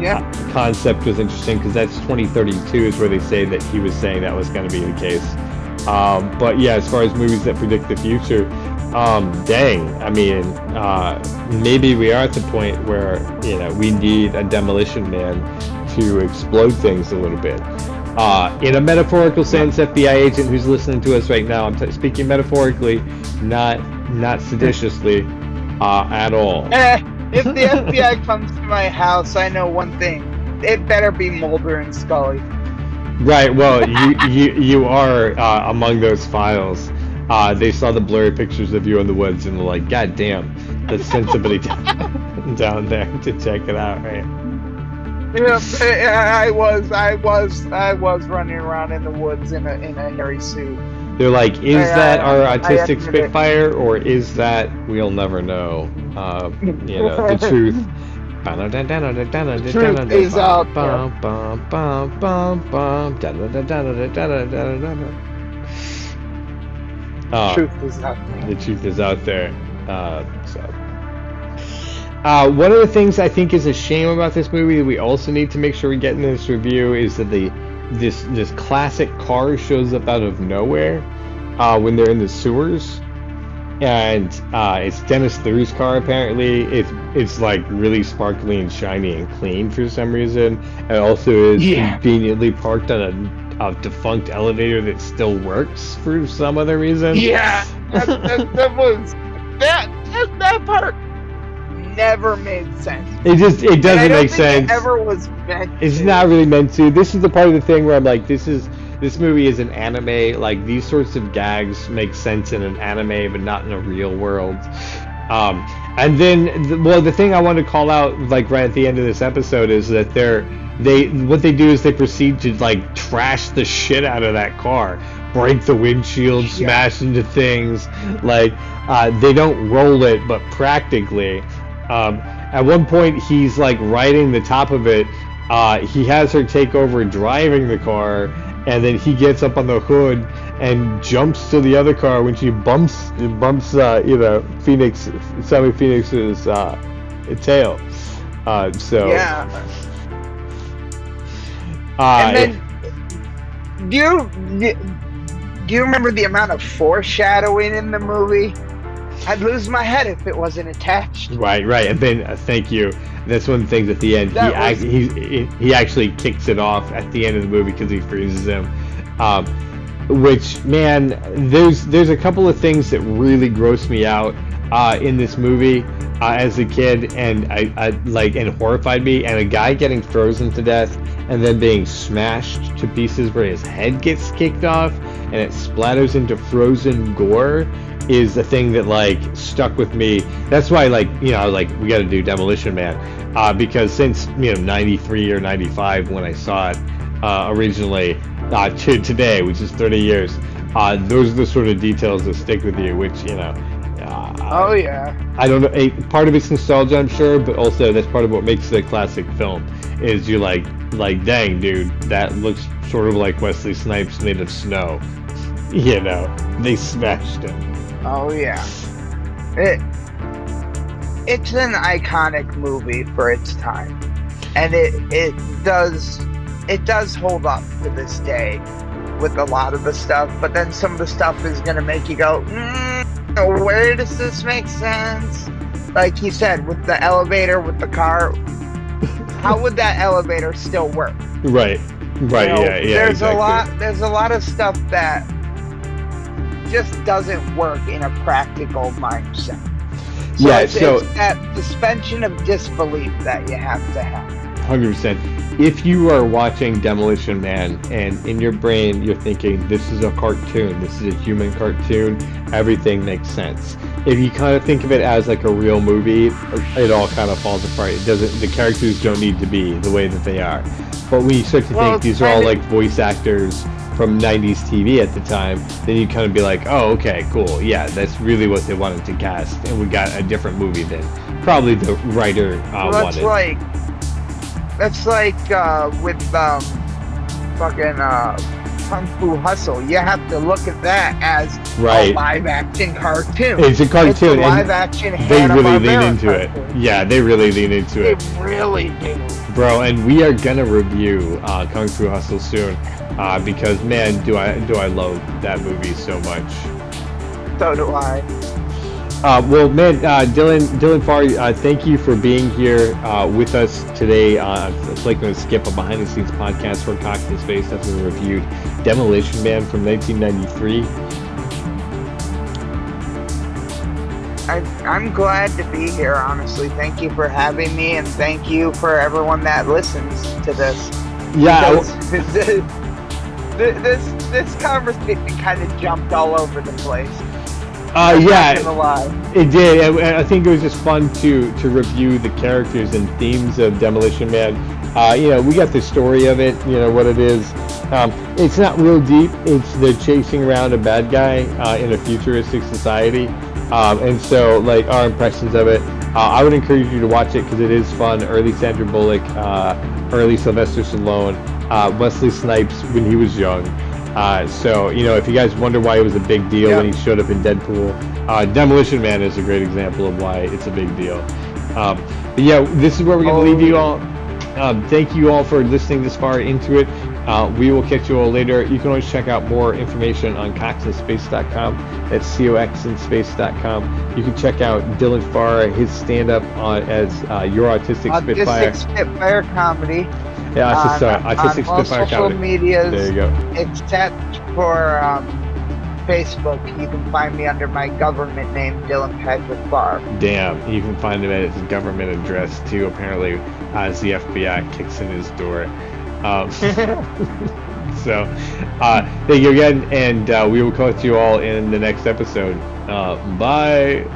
concept was interesting because that's 2032 is where they say that he was saying that was going to be the case. But yeah, as far as movies that predict the future, dang, I mean, maybe we are at the point where we need a Demolition Man to explode things a little bit. In a metaphorical sense, FBI agent who's listening to us right now, I'm speaking metaphorically, not seditiously at all. If the FBI comes to my house, I know one thing: it better be Mulder and Scully. Right. Well, you are among those files. They saw the blurry pictures of you in the woods and they're like, "God damn, let's send somebody down there to check it out." Right. Yeah, I was running around in the woods in a hairy suit. They're like, is that our I autistic admit it. Spitfire, or is that we'll never know? The truth. The truth is out there. Truth is out there. The truth is out there. One of the things I think is a shame about this movie that we also need to make sure we get in this review is that this classic car shows up out of nowhere when they're in the sewers, and it's Dennis Thur's car. Apparently, it's like really sparkly and shiny and clean for some reason. It also is conveniently parked on a defunct elevator that still works for some other reason. Yeah, that part never made sense. It doesn't make sense. It ever was meant It's to. not really meant to. This is the part of the thing where I'm like, this movie is an anime. Like, these sorts of gags make sense in an anime, but not in a real world. And then, the thing I want to call out, like right at the end of this episode, is that what they do is they proceed to like trash the shit out of that car, break the windshield, smash into things. Like, they don't roll it, but practically. At one point, he's like riding the top of it. He has her take over driving the car, and then he gets up on the hood and jumps to the other car when she bumps Sammy Phoenix's tail. And then, do you remember the amount of foreshadowing in the movie? I'd lose my head if it wasn't attached. Right. And then, thank you. That's one of the things at the end. He actually kicks it off at the end of the movie because he freezes him. Which, man, there's a couple of things that really gross me out in this movie as a kid, and and horrified me. And a guy getting frozen to death and then being smashed to pieces where his head gets kicked off and it splatters into frozen gore is the thing that like stuck with me. That's why we got to do Demolition Man because since 93 or 95 when I saw it originally to today, which is 30 years, those are the sort of details that stick with you, which oh yeah, I don't know, part of it's nostalgia, I'm sure, but also that's part of what makes it a classic film is you're like dang dude, that looks sort of like Wesley Snipes made of snow. They smashed him. Oh yeah, it's an iconic movie for its time, and it does hold up to this day with a lot of the stuff. But then some of the stuff is gonna make you go, where does this make sense? Like you said, with the elevator, with the car, how would that elevator still work? Right. Yeah. There's exactly. There's a lot of stuff that just doesn't work in a practical mindset. So it's that suspension of disbelief that you have to have. 100%. If you are watching Demolition Man and in your brain you're thinking this is a cartoon, this is a human cartoon, everything makes sense. If you kind of think of it as like a real movie, it all kind of falls apart. The characters don't need to be the way that they are. But when you start to think these are all like voice actors from 90s TV at the time, then you kind of be like, oh, okay, cool. Yeah, that's really what they wanted to cast. And we got a different movie than probably the writer wanted. That's like with fucking Kung Fu Hustle. You have to look at that as a live-action cartoon. It's a cartoon. It's a live-action they really lean into it. Yeah, they really lean into it. They really do. Bro, and we are going to review Kung Fu Hustle soon because, man, do I love that movie so much. So do I. Well, man, Dylan Farr, thank you for being here with us today. It's like going to skip a behind-the-scenes podcast for Cocktail Space after we reviewed Demolition Man from 1993. I'm glad to be here, honestly. Thank you for having me, and thank you for everyone that listens to this. Yeah. This conversation kind of jumped all over the place. It did. I think it was just fun to review the characters and themes of Demolition Man We got the story of it, what it is. It's not real deep. It's they're chasing around a bad guy in a futuristic society. And so, like, our impressions of it, I would encourage you to watch it because it is fun. Early Sandra Bullock, early Sylvester Stallone, Wesley Snipes when he was young. So, if you guys wonder why it was a big deal when he showed up in Deadpool, Demolition Man is a great example of why it's a big deal. But yeah, this is where we're going to leave you all. Thank you all for listening this far into it. We will catch you all later. You can always check out more information on coxinspace.com. That's coxinspace.com. You can check out Dylan Farr, his stand-up as Your Autistic Spitfire. Autistic Spitfire Comedy. Yeah, Autistic on Spitfire social Comedy. medias, There you go. except for Facebook. You can find me under my government name, Dylan Patrick Farr. Damn, you can find him at his government address too, apparently, as the FBI kicks in his door. So, thank you again, and we will talk to you all in the next episode. Bye.